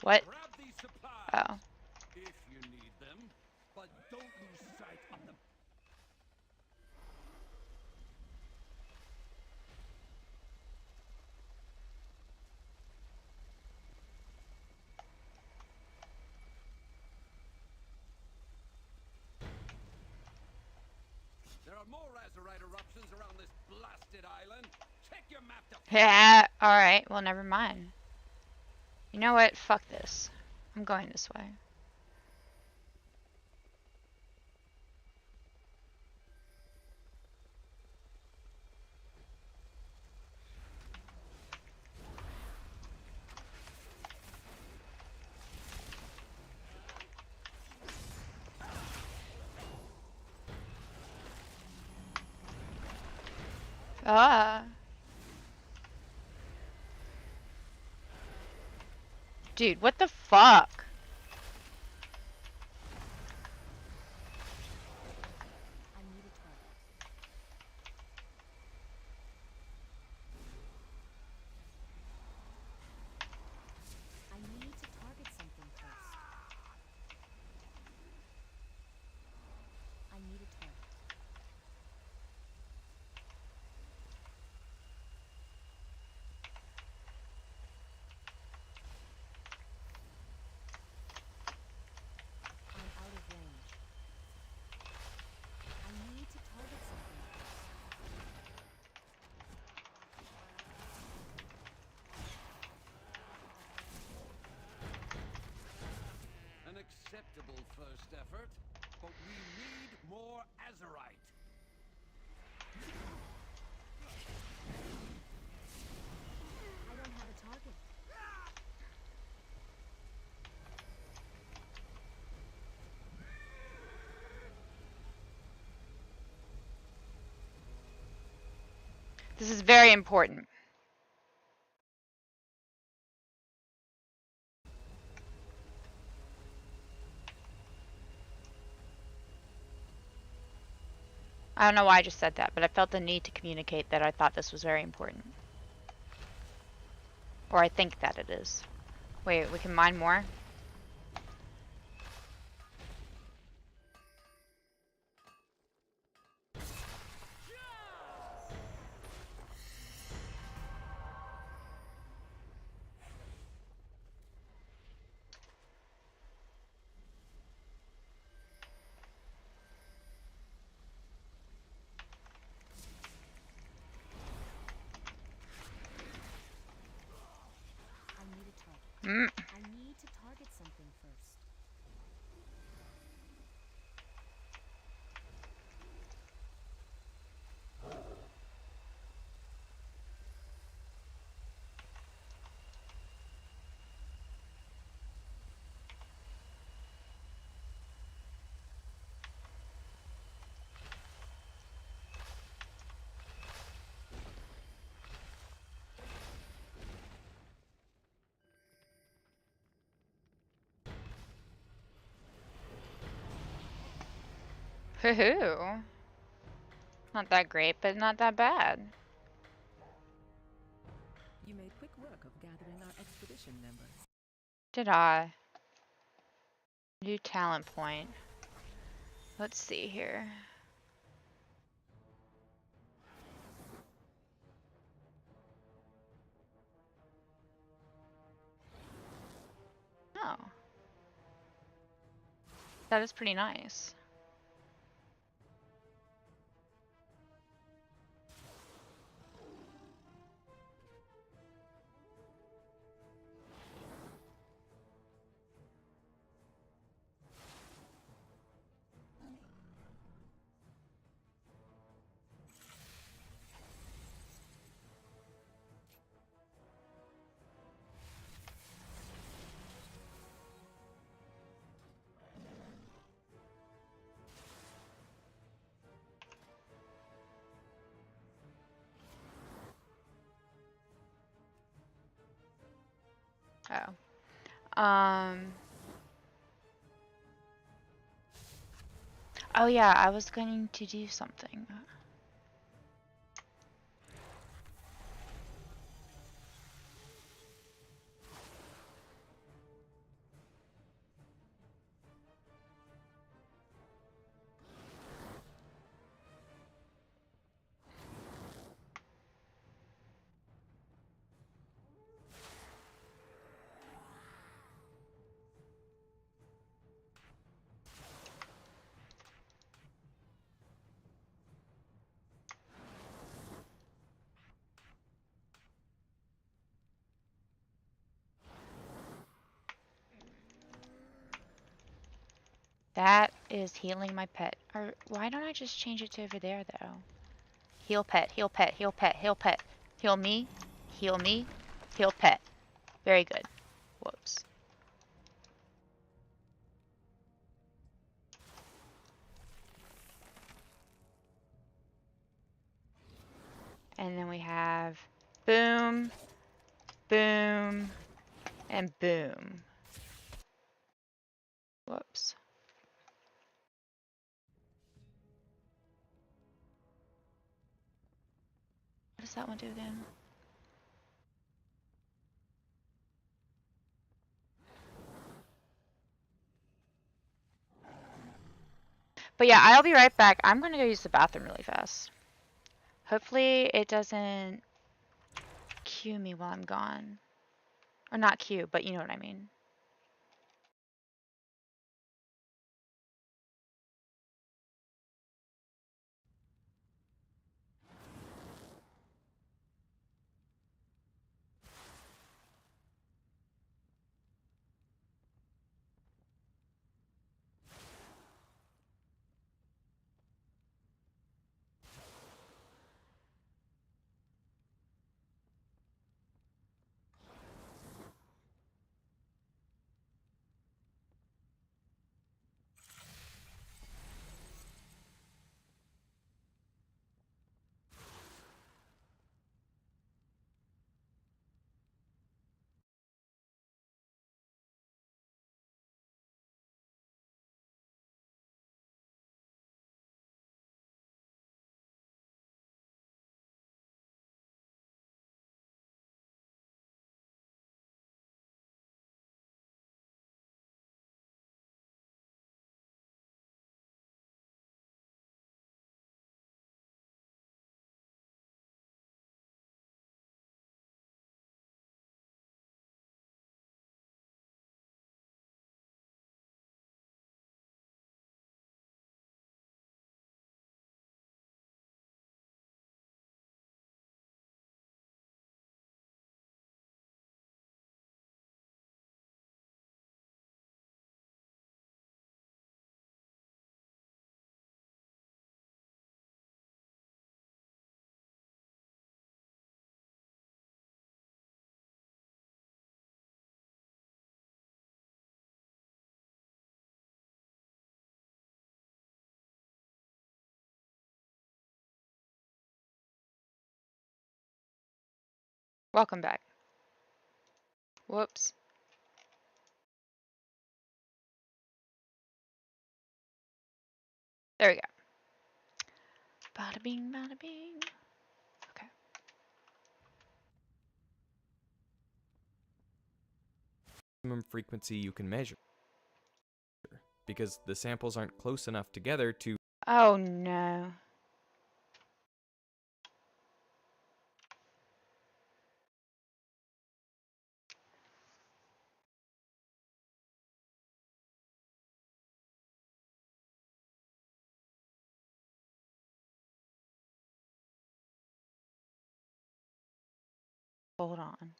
What? Grab these supplies Oh. if you need them, but don't lose sight of the... There are more azurite eruptions around this blasted island. Check your map to... Yeah, alright, well, never mind. You know what? Fuck this. I'm going this way. Ah. Dude, what the fuck? I need a target. I need to target something first. I need a target. first effort, but we need more Azerite. I don't have a target. This is very important. I don't know why I just said that, but I felt the need to communicate that I thought this was very important. Or I think that it is. Wait, we can mine more? I need a target. Mm. I need to target something first. Hoo-hoo. Not that great, but not that bad. You made quick work of gathering our expedition members. Did I? New talent point. Let's see here. Oh. That is pretty nice. Oh. Oh yeah, I was going to do something. That is healing my pet. Or why don't I just change it to over there though? Heal pet, heal pet, heal pet, heal pet. Heal me, heal me, heal pet. Very good. Whoops. And then we have boom, boom, and boom. Whoops. What does that one do again? But yeah, I'll be right back. I'm gonna go use the bathroom really fast. Hopefully it doesn't queue me while I'm gone. Or not queue, but you know what I mean. Welcome back. Whoops. There we go. Bada bing, bada bing. Okay. Maximum frequency you can measure, because the samples aren't close enough together to. Oh no. Hold on.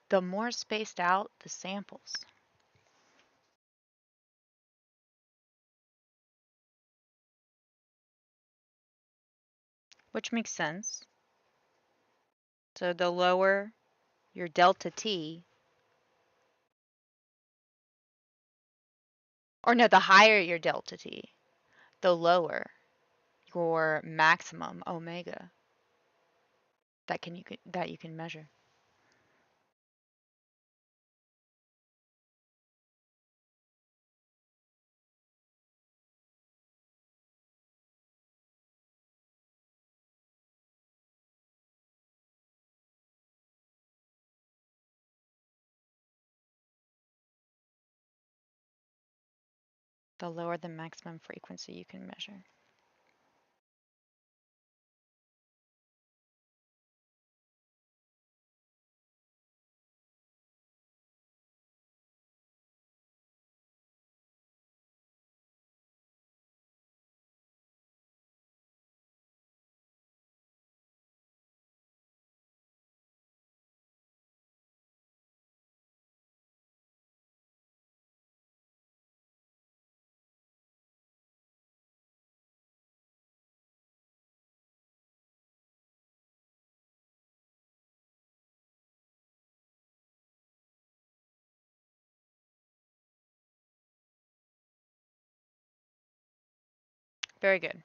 The more spaced out the samples. Which makes sense. So the lower your delta T, or no, the higher your delta T, the lower your maximum omega that you can measure. The lower the maximum frequency you can measure. Very good.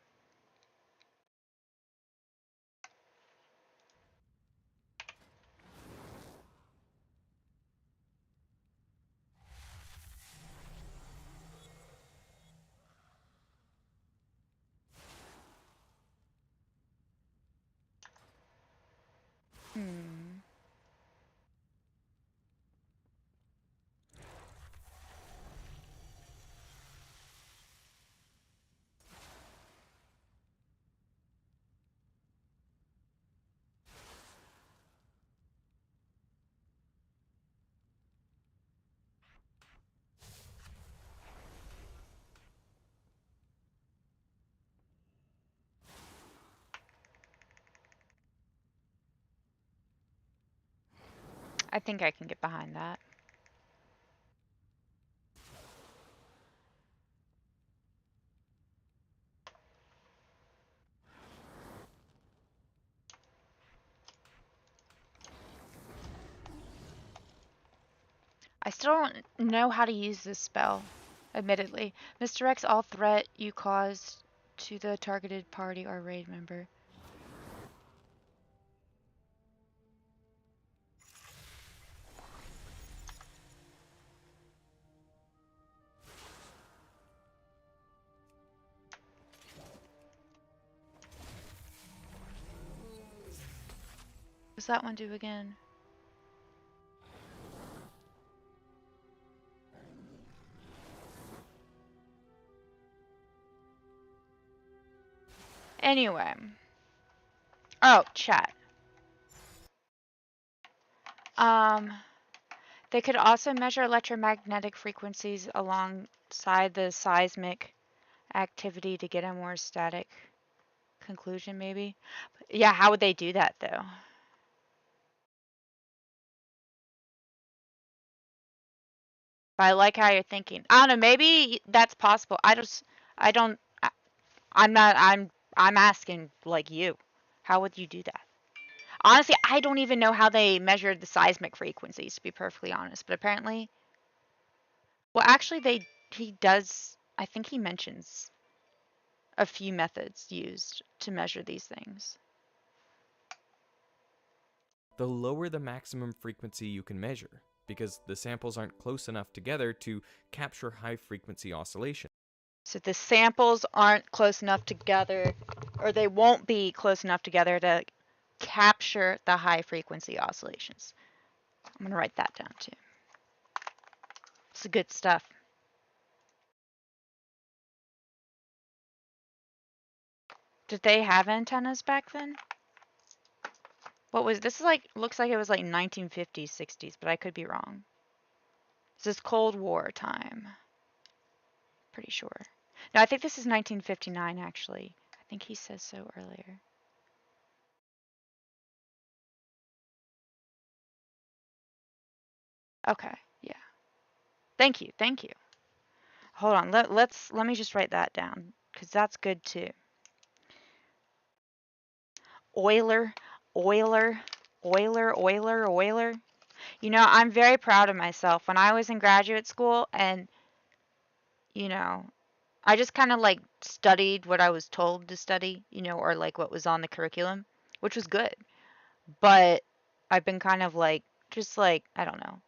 Hmm. I think I can get behind that. I still don't know how to use this spell, admittedly. Misdirects all threat you cause to the targeted party or raid member. What does that one do again? Anyway. Oh, chat. They could also measure electromagnetic frequencies alongside the seismic activity to get a more static conclusion, maybe. Yeah, how would they do that, though? But I like how you're thinking. I don't know, maybe that's possible. I'm asking, like, you. How would you do that? Honestly, I don't even know how they measured the seismic frequencies, to be perfectly honest. But apparently, well, actually, he does. I think he mentions a few methods used to measure these things. the lower the maximum frequency you can measure, because the samples aren't close enough together to capture high-frequency oscillation. So the samples aren't close enough together, or they won't be close enough together to capture the high frequency oscillations. I'm going to write that down too. It's good stuff. Did they have antennas back then? What was this? Is like, looks like it was like 1950s, 60s, but I could be wrong. This is Cold War time. Pretty sure. No, I think this is 1959 actually. I think he says so earlier. Okay, yeah. Thank you, thank you. Hold on, let me just write that down, because that's good too. Euler, Euler, Euler, Euler, Euler. You know, I'm very proud of myself. When I was in graduate school and, you know, I just kind of like studied what I was told to study, you know, or like what was on the curriculum, which was good. But I've been kind of like, just like, I don't know.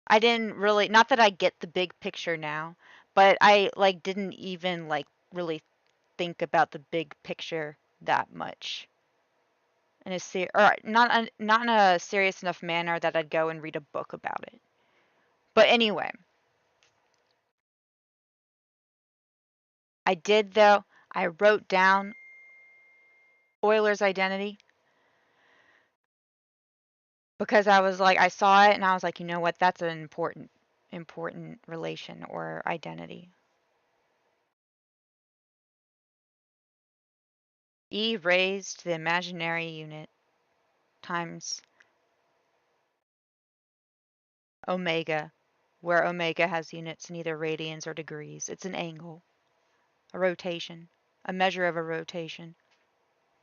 I didn't really, not that I get the big picture now, but I like didn't even like really think about the big picture that much. In a or not in a serious enough manner that I'd go and read a book about it. But anyway, I did though. I wrote down Euler's identity because I was like, I saw it and I was like, you know what? That's an important relation or identity. E raised to the imaginary unit times omega, where omega has units in either radians or degrees. It's an angle, a rotation, a measure of a rotation.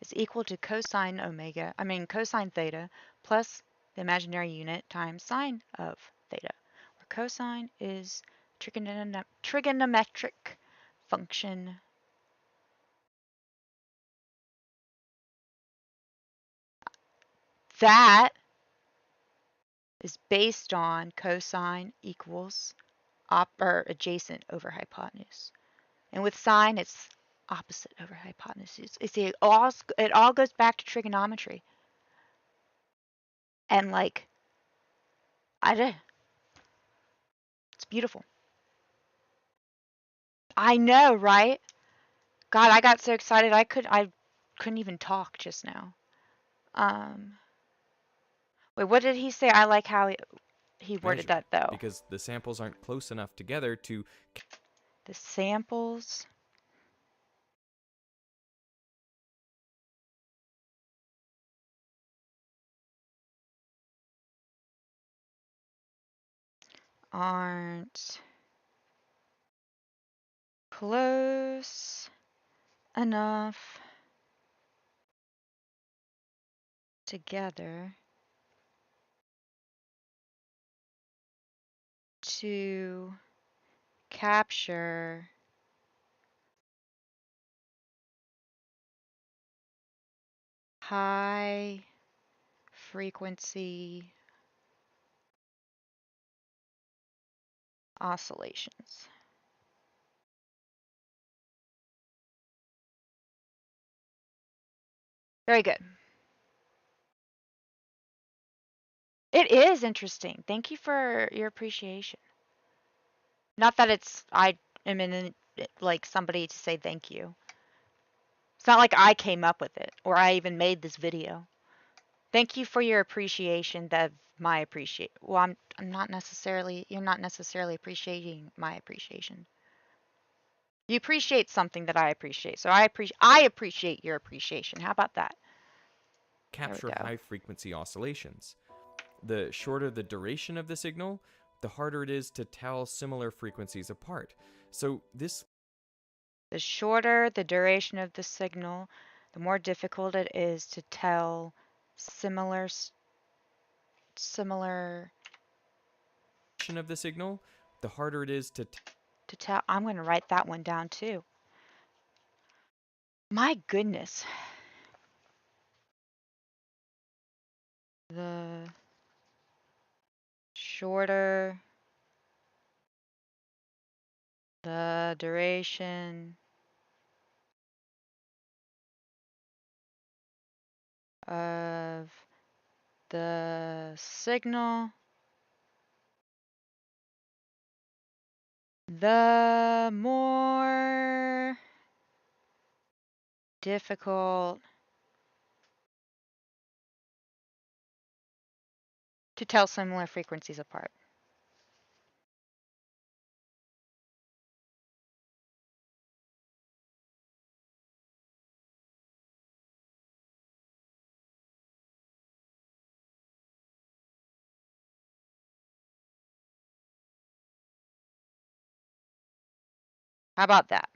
Is equal to cosine theta plus the imaginary unit times sine of theta, where cosine is trigonometric function. That is based on cosine equals or adjacent over hypotenuse. And with sine, it's opposite over hypotenuse. It all goes back to trigonometry. And like, it's beautiful. I know, right? God, I got so excited I couldn't even talk just now. Wait, what did he say? I like how he worded that though. Because the samples aren't close enough together to... The samples aren't close enough together to capture high frequency oscillations. Very good. It is interesting. Thank you for your appreciation. Not that I am in like somebody to say thank you. It's not like I came up with it or I even made this video. Thank you for your appreciation of my well, I'm not necessarily, you're not necessarily appreciating my appreciation. You appreciate something that I appreciate. So I appreciate your appreciation. How about that? Capture high frequency oscillations. The shorter the duration of the signal, the harder it is to tell similar frequencies apart. So the shorter the duration of the signal, the more difficult it is to tell similar of the signal, the harder it is to tell. I'm going to write that one down too. My goodness. The shorter the duration of the signal, the more difficult to tell similar frequencies apart. How about that?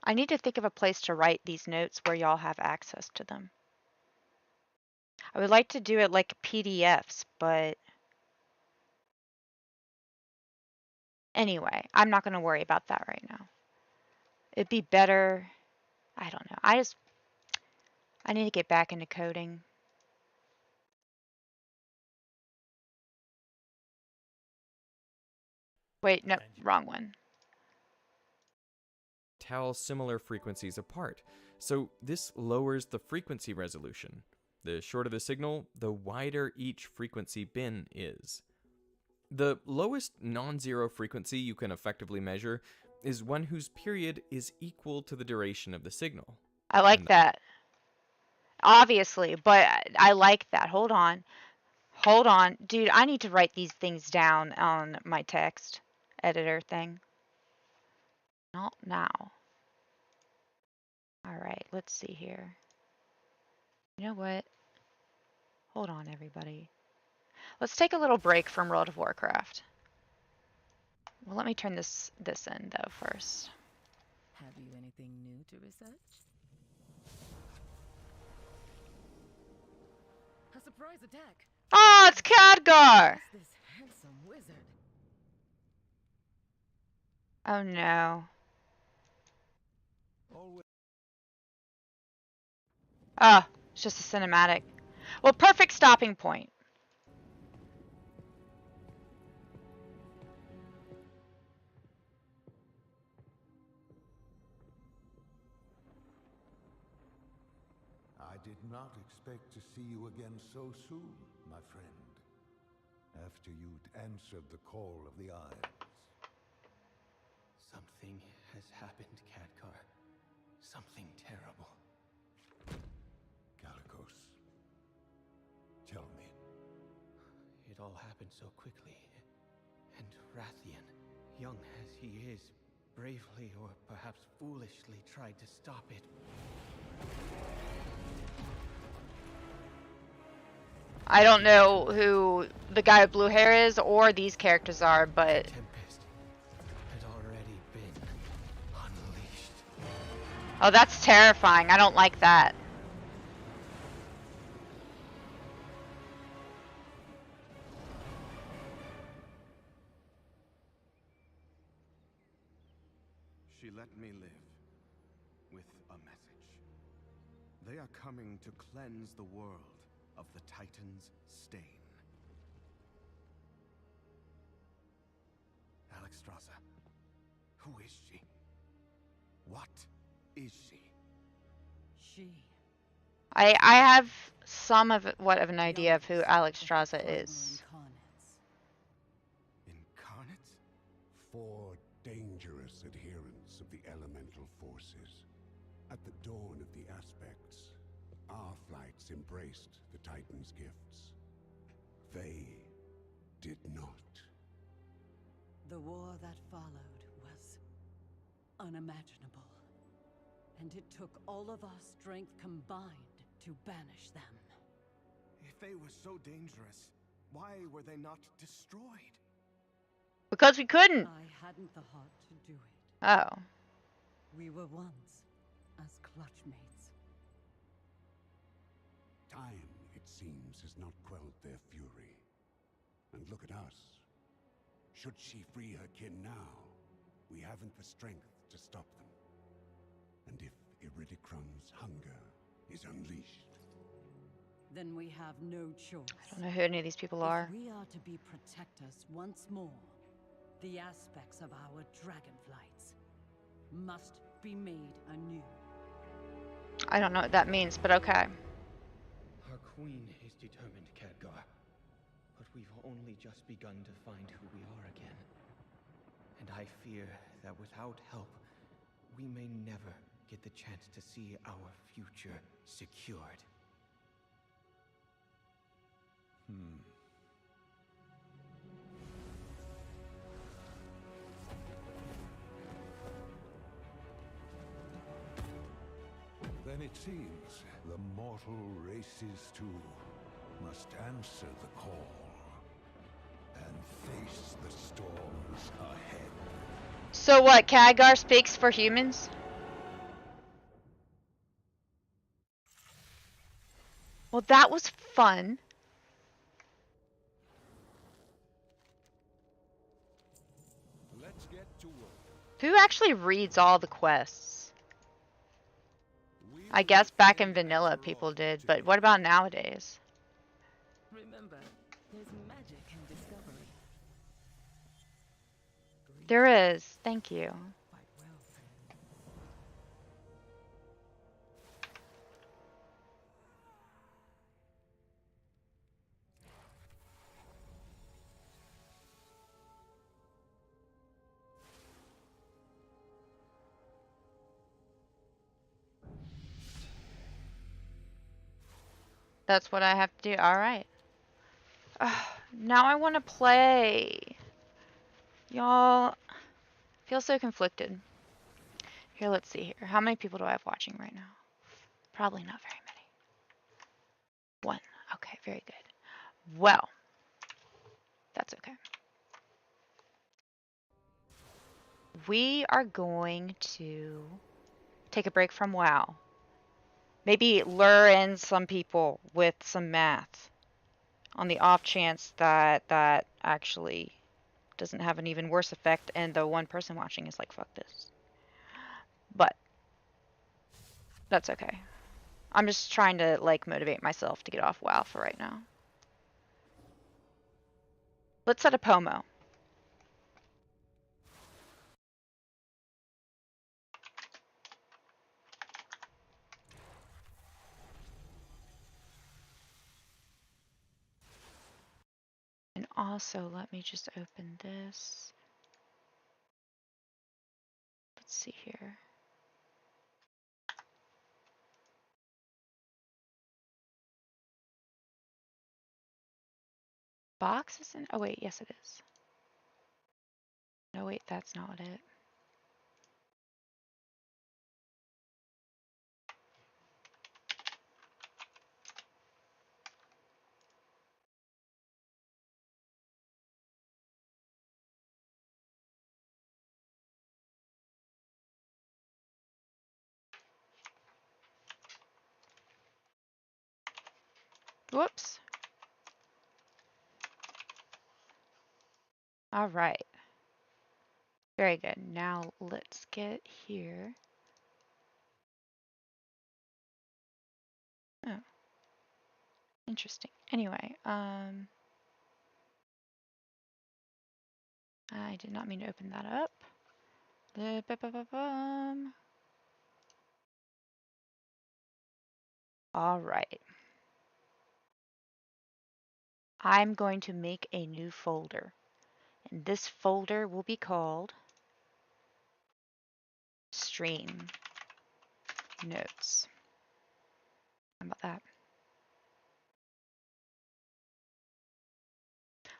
I need to think of a place to write these notes where y'all have access to them. I would like to do it like PDFs, but anyway, I'm not going to worry about that right now. It'd be better. I don't know. I need to get back into coding. Wait, no, Thank you. wrong one. Tell similar frequencies apart. So this lowers the frequency resolution. The shorter the signal, the wider each frequency bin is. The lowest non-zero frequency you can effectively measure is one whose period is equal to the duration of the signal. I like And that. Obviously, but I like that. Hold on. Hold on. Dude, I need to write these things down on my text editor thing. Not now. All right, let's see here. You know what? Hold on, everybody. Let's take a little break from World of Warcraft. Well, let me turn this in, though, first. Have you anything new to research? A surprise attack! Oh, it's Khadgar! Who's this handsome wizard? Oh, no. Oh, it's just a cinematic. Well, perfect stopping point. I did not expect to see you again so soon, my friend. After you'd answered the call of the Isles. Something has happened, Khadgar. Something terrible. Kalecgos, tell me. It all happened so quickly. And Rathian, young as he is, bravely or perhaps foolishly tried to stop it. I don't know who the guy with blue hair is or these characters are, but... Tempest had already been unleashed. Oh, that's terrifying. I don't like that. She let me live with a message. They are coming to cleanse the world of the Titan's stain. Alexstrasza, who is she? What is she? She. I have some of an idea of who Alexstrasza is. Incarnates? 4 dangerous adherents of the elemental forces. At the dawn of the aspects, our flights embraced the Titan's gifts. They did not. The war that followed was unimaginable. And it took all of our strength combined to banish them. If they were so dangerous, why were they not destroyed? Because we couldn't. I hadn't the heart to do it. Oh. We were once as clutch mates. Time, it seems, has not quelled their fury. And look at us. Should she free her kin now, we haven't the strength to stop them. And if Iridicrum's hunger is unleashed, then we have no choice. I don't know who any of these people are. If we are to be protectors once more, the aspects of our dragonflights must be made anew. I don't know what that means, but okay. Our queen is determined, Khadgar. But we've only just begun to find who we are again. And I fear that without help, we may never get the chance to see our future secured. then it seems the mortal races too must answer the call and face the storms ahead. So what, Khadgar speaks for humans? Well, that was fun. Let's get to work. Who actually reads all the quests? I guess back in vanilla people did, but what about nowadays? Remember, there's magic in discovery. There is. Thank you. Quite well, friend. That's what I have to do. All right. Now I want to play. Y'all feel so conflicted. Here, let's see here. How many people do I have watching right now? Probably not very many. One. Okay, very good. Well, that's okay. We are going to take a break from WoW. Maybe lure in some people with some math on the off chance that that actually doesn't have an even worse effect and the one person watching is like, fuck this. But that's okay. I'm just trying to like motivate myself to get off WoW for right now. Let's set a Pomo. And also, let me just open this. Let's see here. Box isn't. Oh, wait, yes, it is. No, wait, that's not it. Whoops. All right. Very good. Now let's get here. Oh. Interesting. Anyway, I did not mean to open that up. All right. I'm going to make a new folder. And this folder will be called Stream Notes. How about that?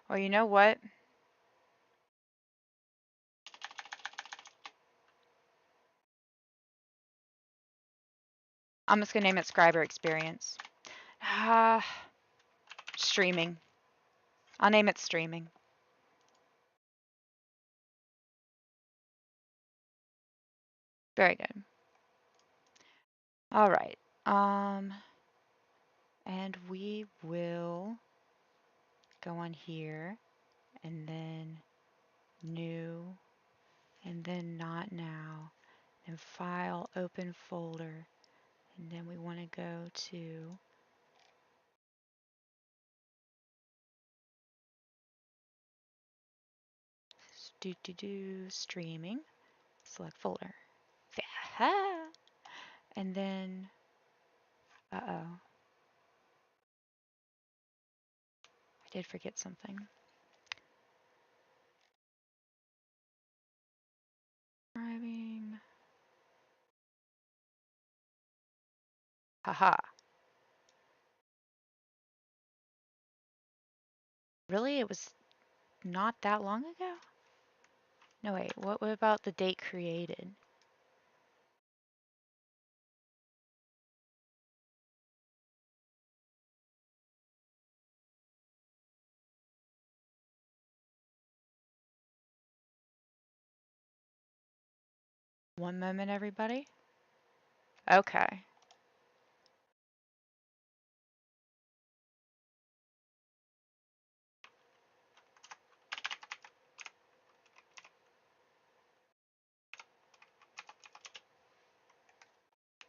Or you know what? I'm just going to name it Scriber Experience. Streaming. I'll name it Streaming. Very good. All right. And we will go on here and then new and then not now and file, open folder, and then we want to go to streaming, select folder, and then I did forget something. Driving. Haha. Really? It was not that long ago? No, wait. What about the date created? One moment, everybody. Okay.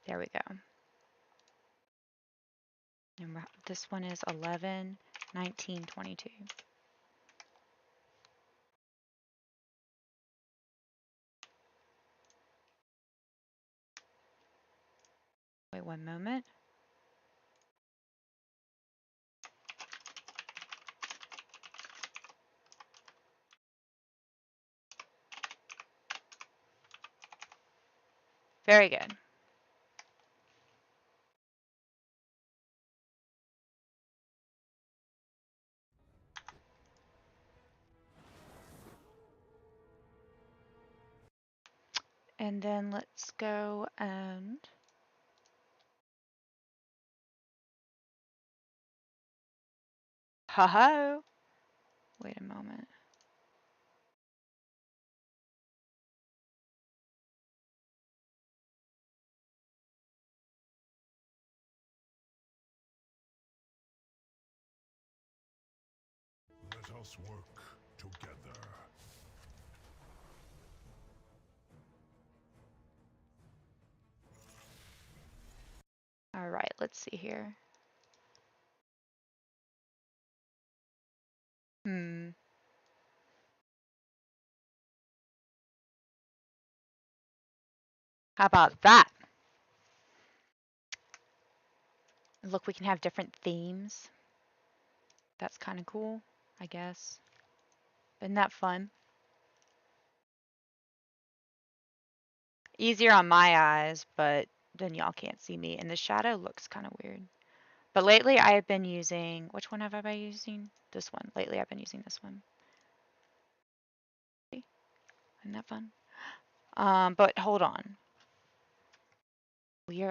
There we go. And this one is 11/19/22. Wait one moment. Very good. And then let's go and ha-ho. Wait a moment. Let us work together. All right, let's see here. How about that? Look, we can have different themes. That's kind of cool, I guess. Isn't that fun? Easier on my eyes, but then y'all can't see me. And the shadow looks kind of weird. But lately I have been using, which one have I been using? This one. Lately I've been using this one. See? Isn't that fun? But hold on.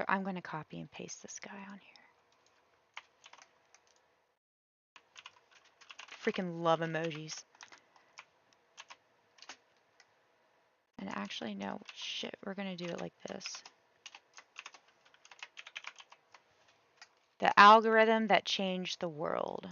I'm going to copy and paste this guy on here. Freaking love emojis. And actually, no, shit, we're going to do it like this. The algorithm that changed the world.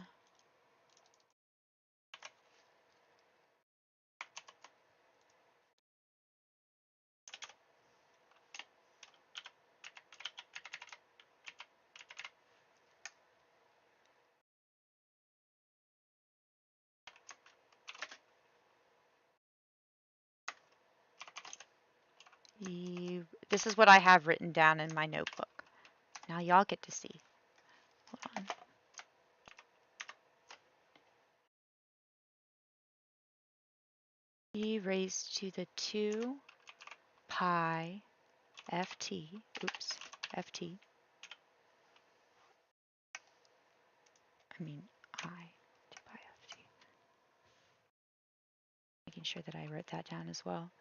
This is what I have written down in my notebook. Now y'all get to see. Hold on. E raised to the 2 pi ft, oops, ft. I 2 pi ft. Making sure that I wrote that down as well.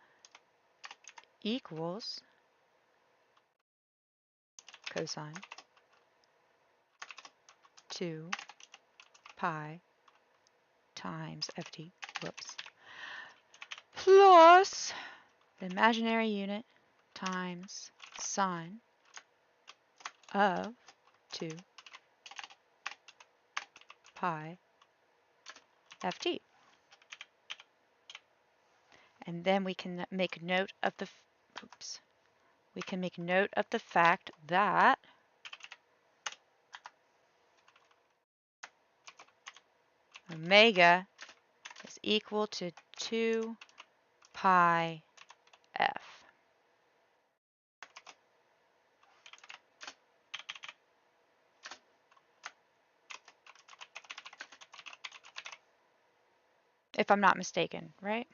Equals cosine 2 pi times ft, whoops, plus the imaginary unit times sine of 2 pi ft. And then we can make note of the fact that omega is equal to 2 pi f. If I'm not mistaken, right?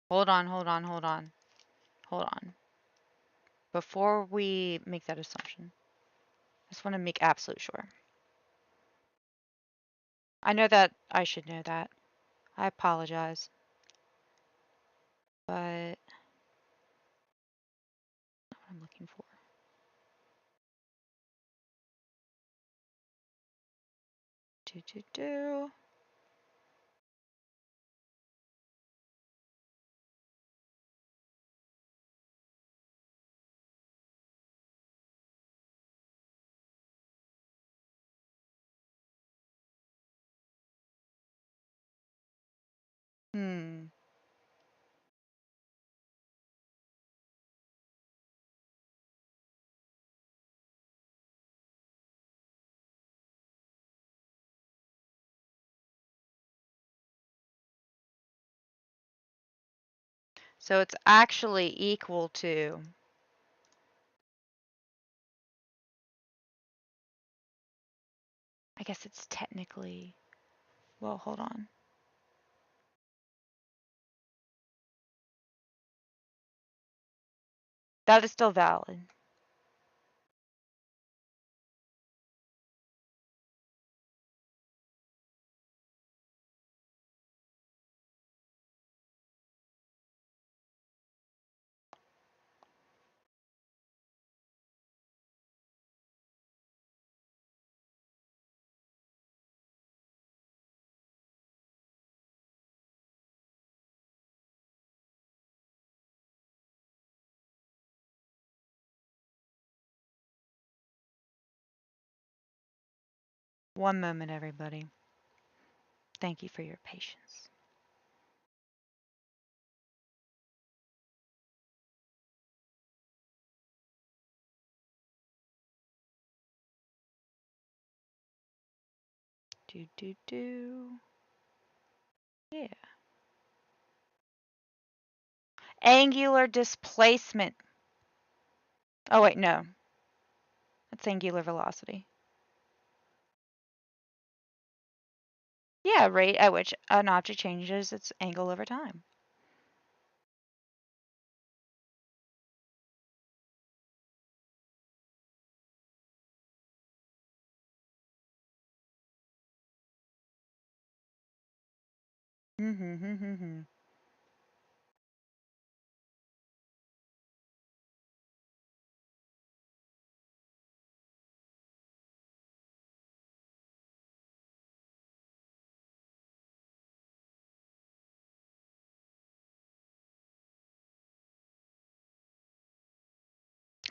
Hold on. Before we make that assumption, I just want to make absolute sure. I know that I should know that. I apologize. But not what I'm looking for. Do. So it's actually equal to I guess it's technically, well, hold on. That is still valid. One moment, everybody. Thank you for your patience. Yeah. Angular displacement. Oh, wait, no. That's angular velocity. Yeah, rate at which an object changes its angle over time.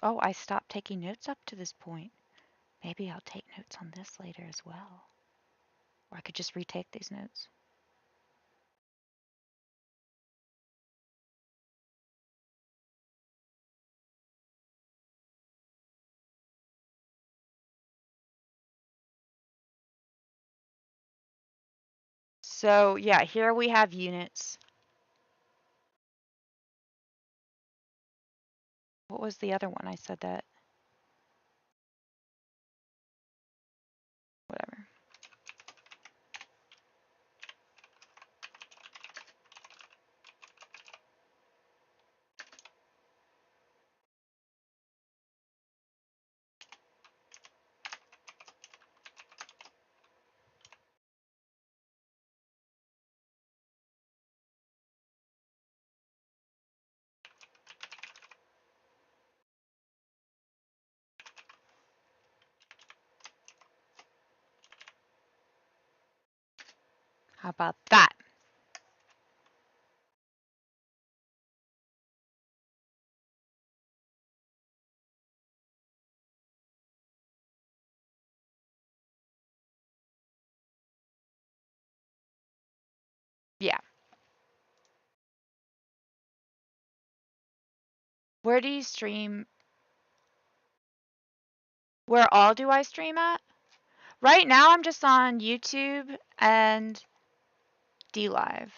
Oh, I stopped taking notes up to this point. Maybe I'll take notes on this later as well. Or I could just retake these notes. So yeah, here we have units. What was the other one? I said that. Whatever. How about that? Where do you stream? Where all do I stream at? Right now I'm just on YouTube and DLive.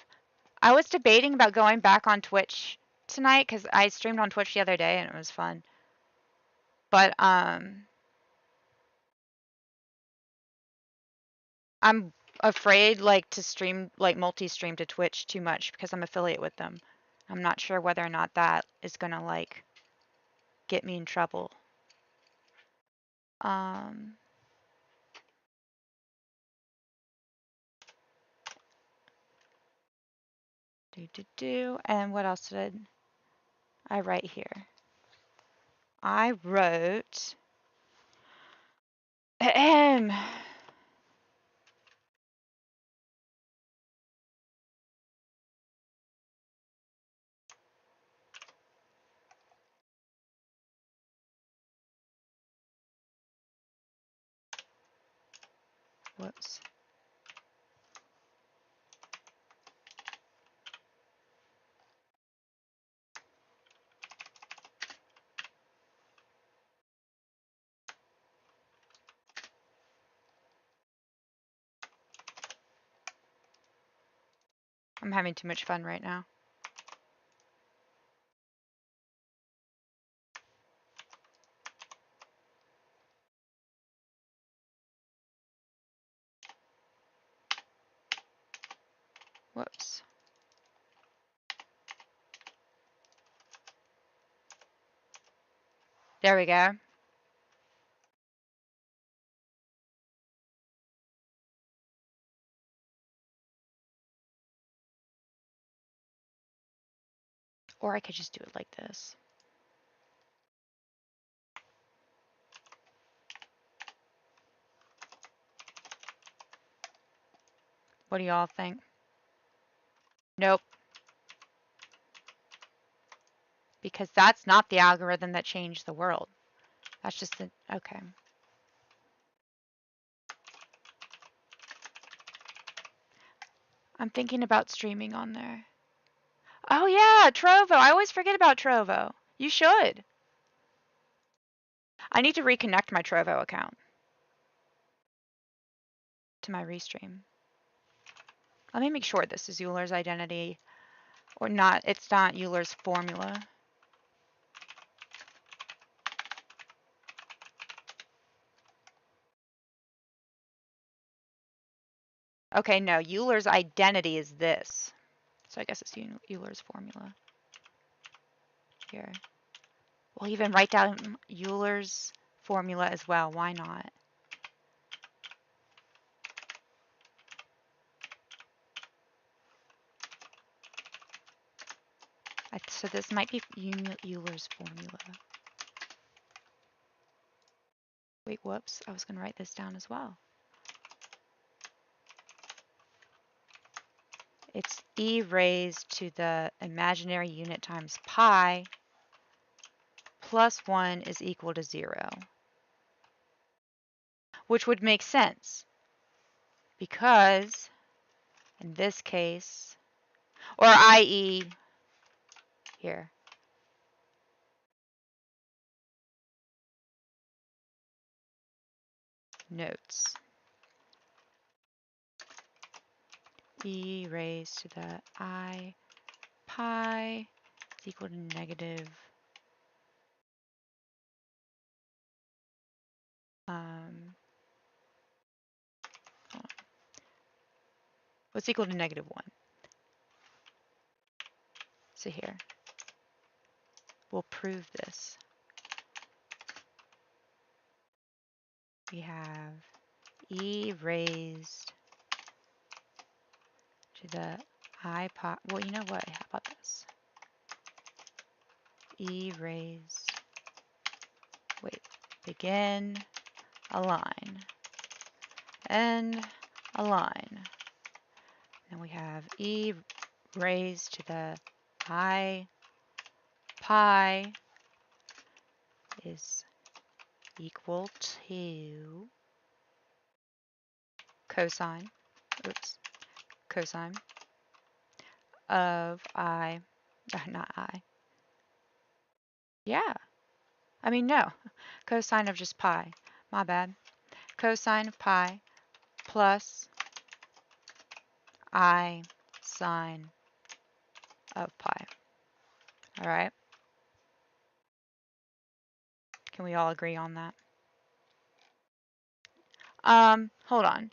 I was debating about going back on Twitch tonight because I streamed on Twitch the other day and it was fun. But I'm afraid like to stream like multi-stream to Twitch too much because I'm affiliate with them. I'm not sure whether or not that is gonna like get me in trouble. Um and what else did I write here? I wrote whoops. I'm having too much fun right now. Whoops. There we go. Or I could just do it like this. What do y'all think? Nope. Because that's not the algorithm that changed the world. That's just the, okay. I'm thinking about streaming on there. Oh yeah, Trovo. I always forget about Trovo. You should. I need to reconnect my Trovo account to my Restream. Let me make sure this is Euler's identity or not. It's not Euler's formula. Okay, no, Euler's identity is this. So I guess it's Euler's formula. Here. We'll even write down Euler's formula as well. Why not? So this might be Euler's formula. Wait, whoops. I was going to write this down as well. It's e raised to the imaginary unit times pi plus 1 is equal to 0. Which would make sense. Because, in this case, or i.e., here. Notes. E raised to the I pi is equal to negative what's equal to negative 1. So here, we'll prove this. We have e raised to the I pi, well, you know what, how about this? E raised, wait, begin, align, end, align. Then we have e raised to the I pi is equal to cosine, oops, cosine of I, not I, Yeah. I mean, no. Cosine of just pi. My bad. Cosine of pi plus I sine of pi. All right. Can we all agree on that? Hold on.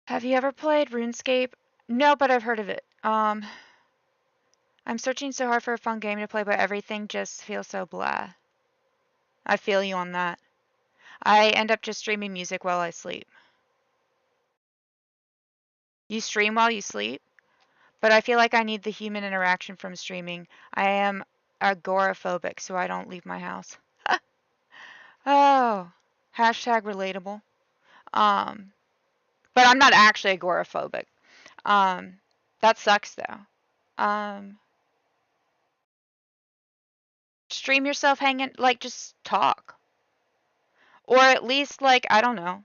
Have you ever played RuneScape? No, but I've heard of it. I'm searching so hard for a fun game to play, but everything just feels so blah. I feel you on that. I end up just streaming music while I sleep. You stream while you sleep? But I feel like I need the human interaction from streaming. I am agoraphobic, so I don't leave my house. Oh, hashtag relatable. But I'm not actually agoraphobic. That sucks though. Stream yourself hanging, like just talk. Or at least like, I don't know.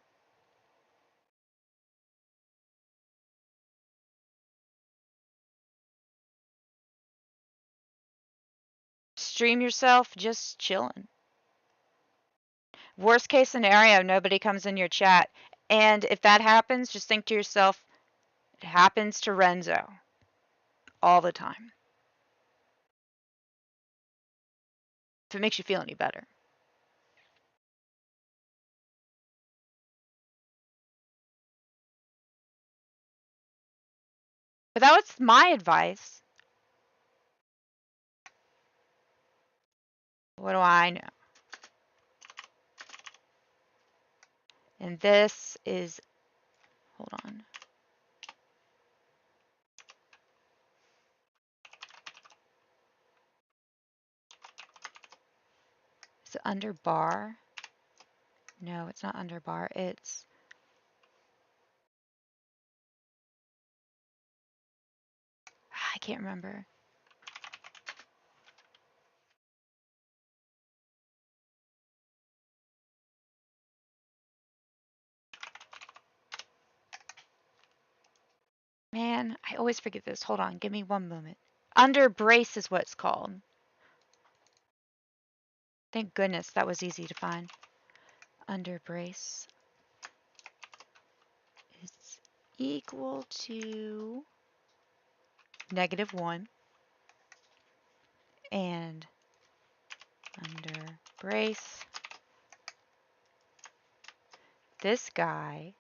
Stream yourself just chilling. Worst case scenario, nobody comes in your chat. And if that happens, just think to yourself, it happens to Renzo all the time. If it makes you feel any better. But that was my advice. What do I know? And this is, hold on. Is it under bar? No, it's not under bar. It's, I can't remember. Man, I always forget this. Hold on, give me one moment. Under brace is what it's called. Thank goodness that was easy to find. Under brace is equal to -1 and under brace this guy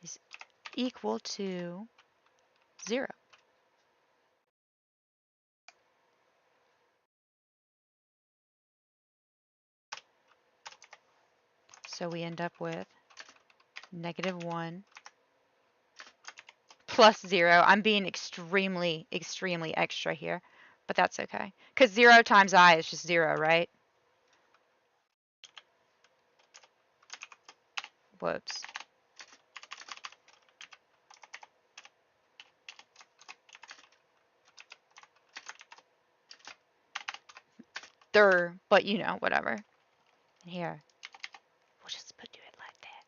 is equal to 0. So we end up with -1 plus 0. I'm being extremely, extremely extra here, but that's okay. Because 0 times I is just 0, right? Whoops. But you know, whatever. Here, we'll just do it like that.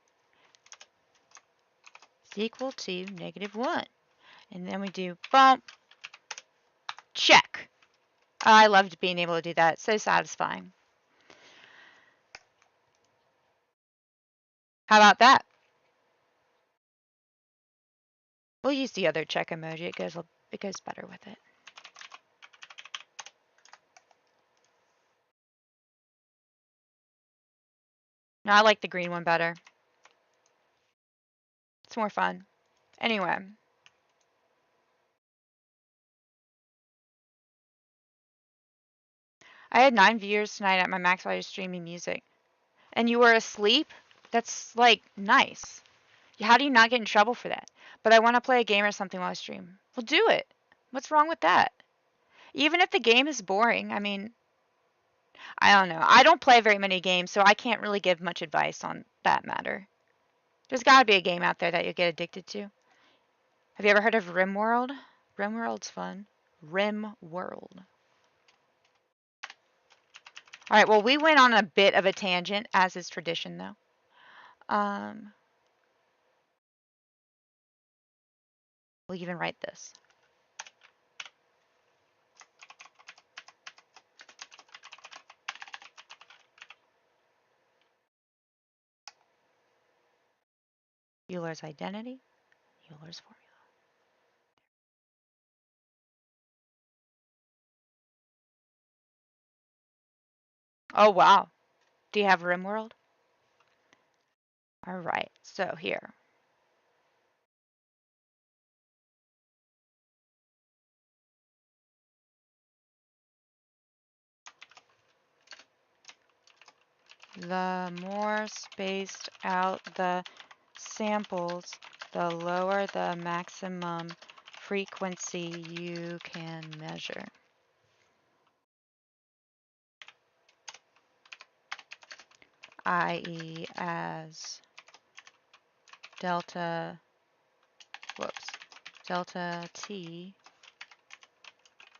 It's equal to -1. And then we do bump, check. I loved being able to do that. It's so satisfying. How about that? We'll use the other check emoji. It goes better with it. No, I like the green one better. It's more fun. Anyway. I had 9 viewers tonight at my max while I was streaming music. And you were asleep? That's, like, nice. How do you not get in trouble for that? But I want to play a game or something while I stream. Well, do it. What's wrong with that? Even if the game is boring, I mean, I don't know. I don't play very many games, so I can't really give much advice on that matter. There's got to be a game out there that you'll get addicted to. Have you ever heard of RimWorld? RimWorld's fun. RimWorld. All right, well, we went on a bit of a tangent, as is tradition, though. We'll even write this. Euler's identity, Euler's formula. Oh, wow. Do you have RimWorld? All right, so here. The more spaced out the samples, the lower the maximum frequency you can measure. I.e. as delta t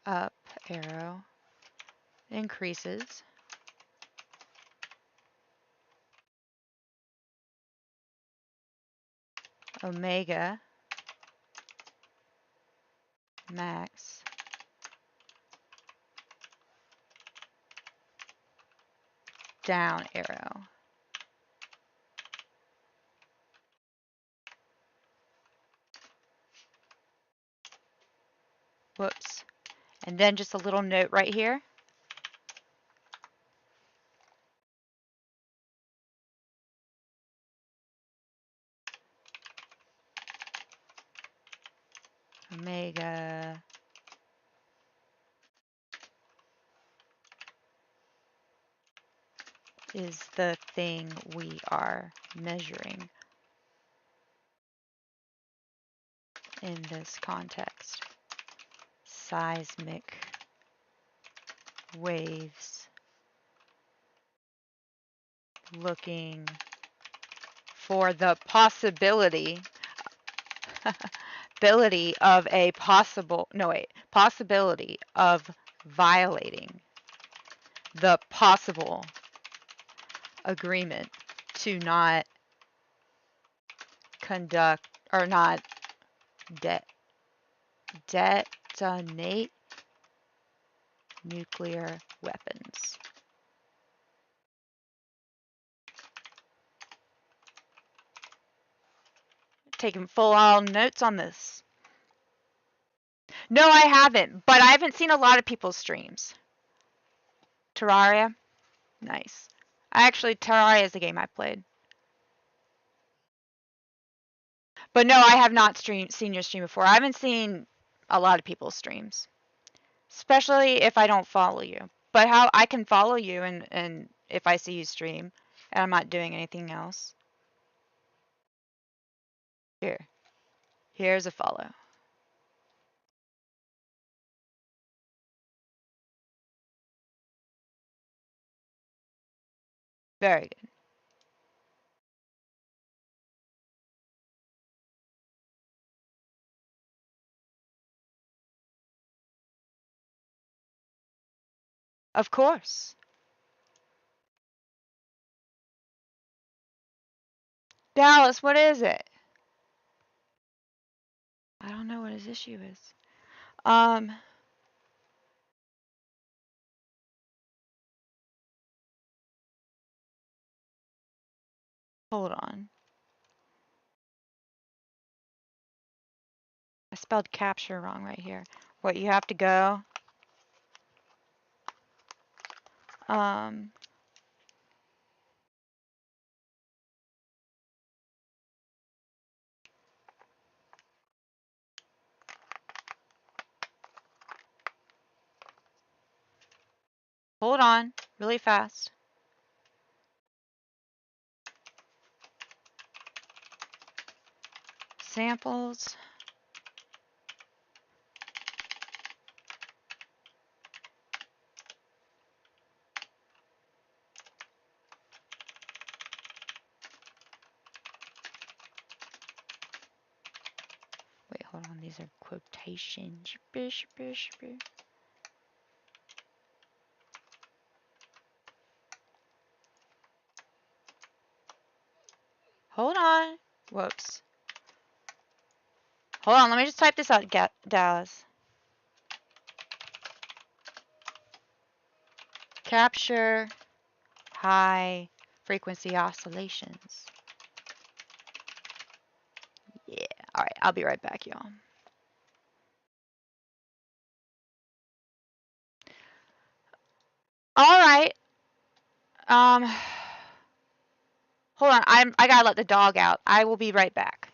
up arrow increases, omega max down arrow. Whoops. And then just a little note right here. Omega is the thing we are measuring in this context. Seismic waves looking for the possibility of a possibility of violating the possible agreement to not conduct or not detonate nuclear weapons. Taking full on notes on this. No, I haven't, but I haven't seen a lot of people's streams. Terraria? Nice. Terraria is the game I played. But no, I have not seen your stream before. I haven't seen a lot of people's streams. Especially if I don't follow you. But how I can follow you and if I see you stream and I'm not doing anything else. Here's a follow. Very good. Of course. Dallas, what is it? I don't know what his issue is. Hold on. I spelled capture wrong right here. What, you have to go? Hold on, really fast. Samples. Wait, hold on, these are quotations. Hold on. Whoops. Hold on, let me just type this out, Dallas. Capture high frequency oscillations. All right, I'll be right back, y'all. All right. Hold on. I gotta let the dog out. I will be right back.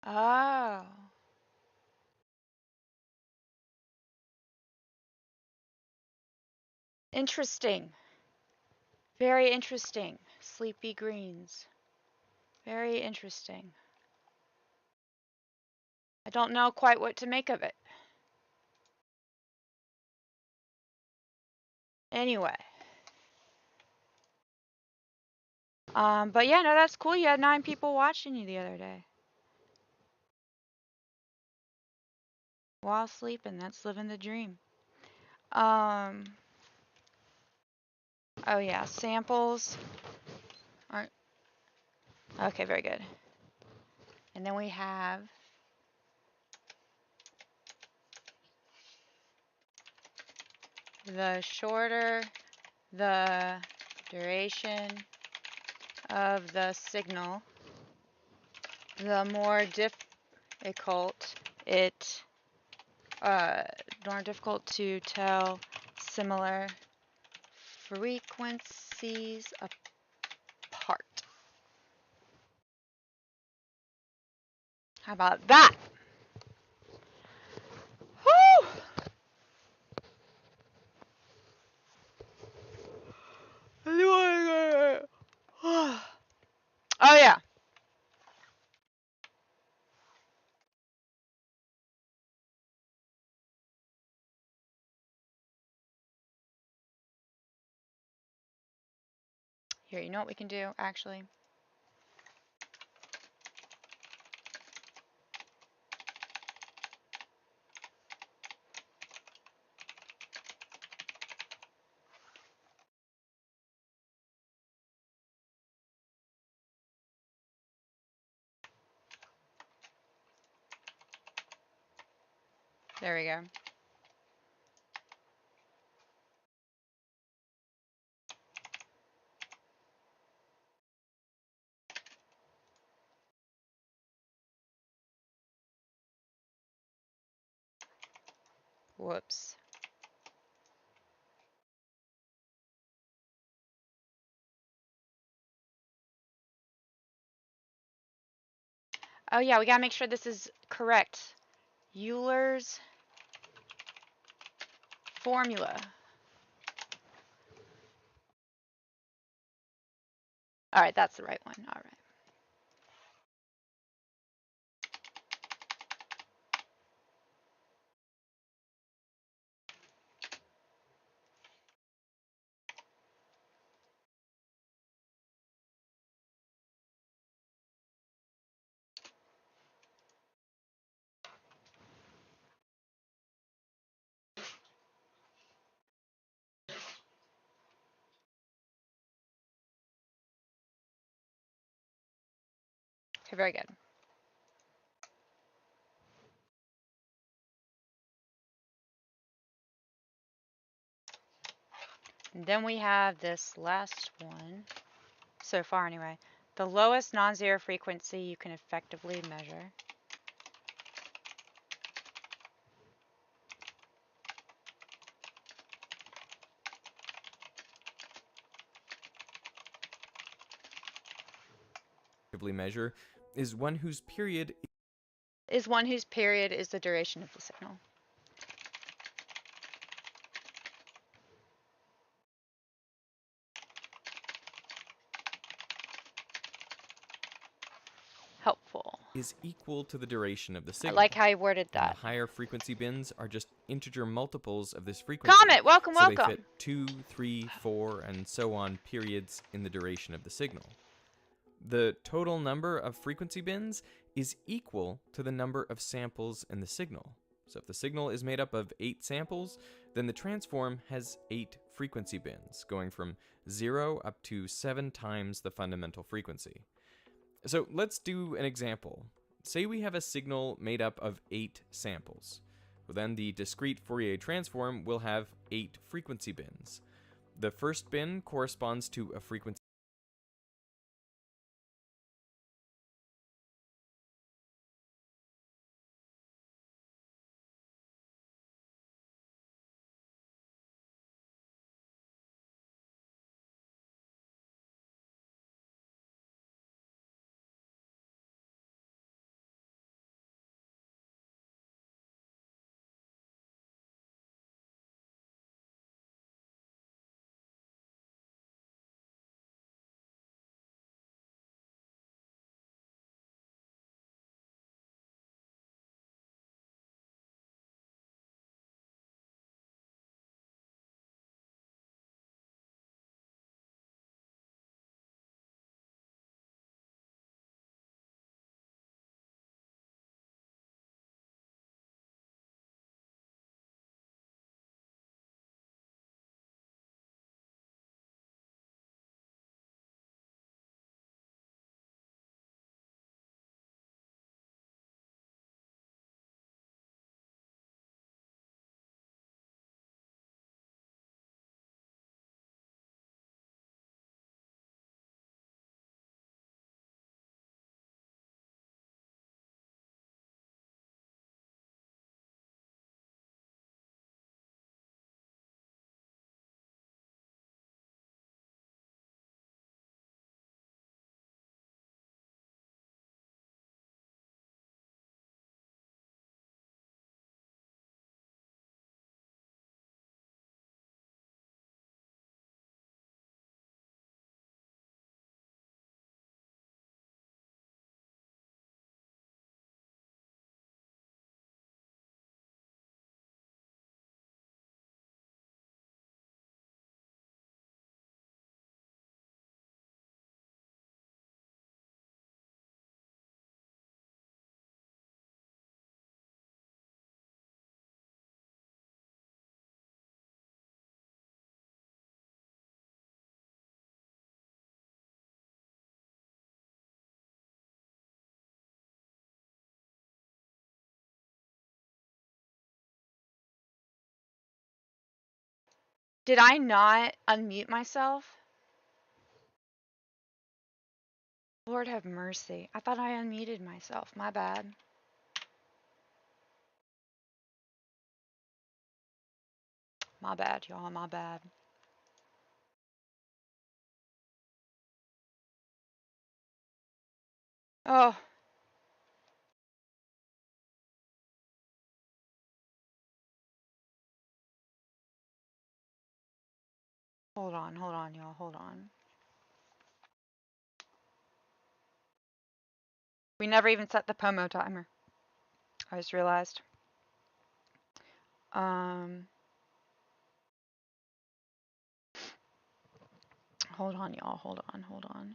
Oh. Interesting. Very interesting. Sleepy greens. Very interesting. I don't know quite what to make of it. Anyway. But yeah, no, that's cool. You had 9 people watching you the other day. While sleeping, that's living the dream. Oh yeah, samples aren't okay, very good. And then we have the shorter the duration of the signal, the more difficult more difficult to tell similar frequencies apart. How about that? Woo! Oh yeah. Here, you know what we can do, actually? There we go. Whoops. Oh yeah, we gotta make sure this is correct. Euler's formula. All right, that's the right one. All right. Okay, very good. And then we have this last one, so far anyway. The lowest non-zero frequency you can effectively measure. Measure is one whose period Is one whose period is the duration of the signal. Helpful. is equal to the duration of the I signal. like how you worded And that. the higher frequency bins are just integer multiples of this frequency. Comet, welcome, so welcome. they fit 2, 3, 4, and so on periods in the duration of the signal. The total number of frequency bins is equal to the number of samples in the signal. So if the signal is made up of 8 samples, then the transform has 8 frequency bins, going from 0 up to 7 times the fundamental frequency. So let's do an example. Say we have a signal made up of 8 samples. Well, then the discrete Fourier transform will have 8 frequency bins. The first bin corresponds to a frequency Did I not unmute myself? Lord have mercy. I thought I unmuted myself. My bad. My bad, y'all. My bad. Oh. Hold on, y'all. Hold on. We never even set the Pomo timer. I just realized. Hold on, y'all. Hold on.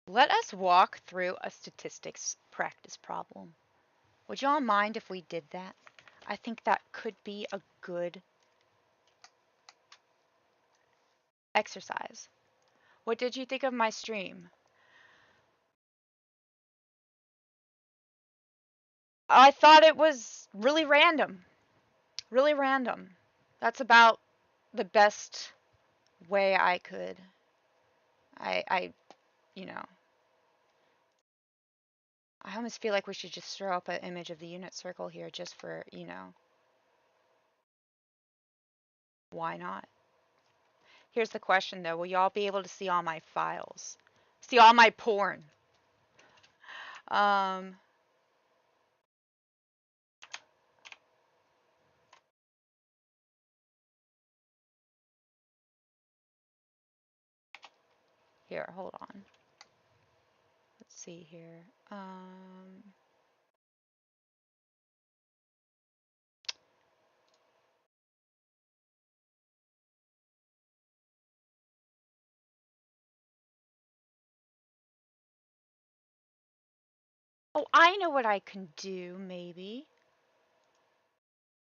Let us walk through a statistics practice problem. Would y'all mind if we did that? I think that could be a good exercise. What did you think of my stream? I thought it was really random. Really random. That's about the best way I could. You know, I almost feel like we should just throw up an image of the unit circle here just for, you know, why not? Here's the question though, will y'all be able to see all my files? See all my porn? Here, hold on. Let's see here. Oh, I know what I can do, maybe.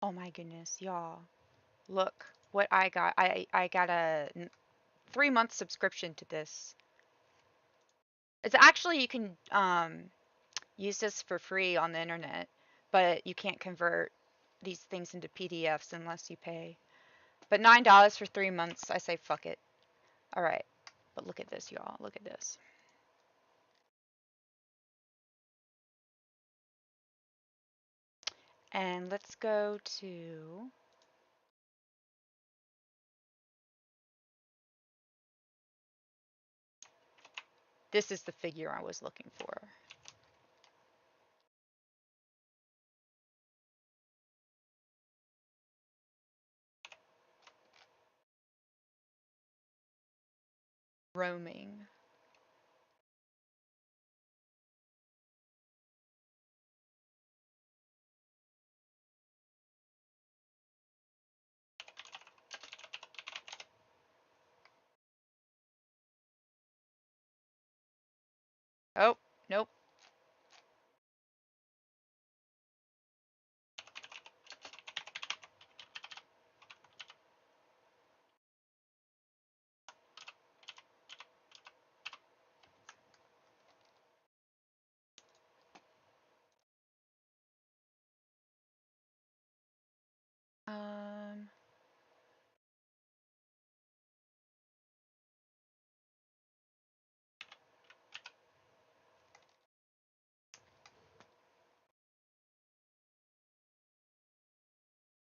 Oh my goodness, y'all. Look what I got. I got a 3-month subscription to this. It's actually, you can use this for free on the internet, but you can't convert these things into PDFs unless you pay. But $9 for 3 months, I say fuck it. All right, but look at this, y'all. Look at this. And let's go to this is the figure I was looking for. Roaming. Oh, nope.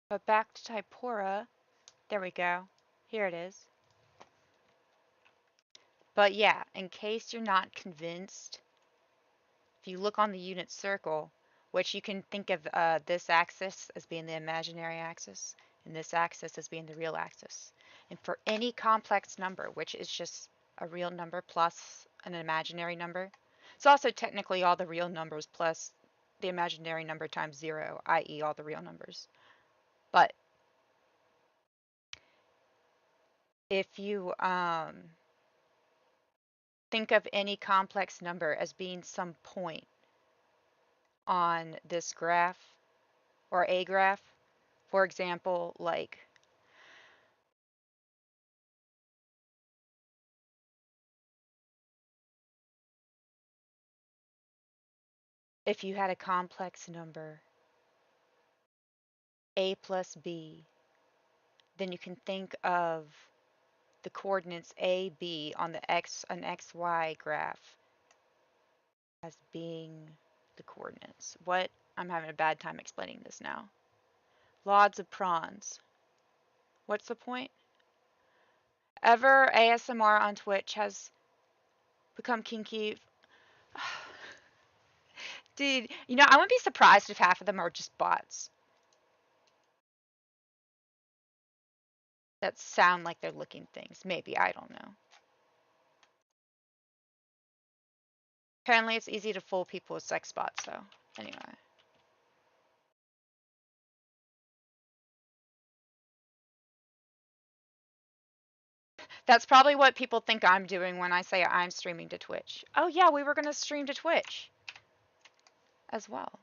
But back to Typora. There we go. Here it is. But yeah, in case you're not convinced, if you look on the unit circle, which you can think of this axis as being the imaginary axis, and this axis as being the real axis. And for any complex number, which is just a real number plus an imaginary number, it's also technically all the real numbers plus the imaginary number times 0, i.e. all the real numbers. But if you think of any complex number as being some point on this graph or a graph, for example, like if you had a complex number, a plus b, then you can think of the coordinates a, b on the an xy graph as being the coordinates. What? I'm having a bad time explaining this now. Lots of prawns. What's the point? Ever ASMR on Twitch has become kinky. Dude, you know, I wouldn't be surprised if half of them are just bots that sound like they're looking things. Maybe, I don't know. Apparently it's easy to fool people with sex bots, so anyway. That's probably what people think I'm doing when I say I'm streaming to Twitch. Oh yeah, we were going to stream to Twitch as well.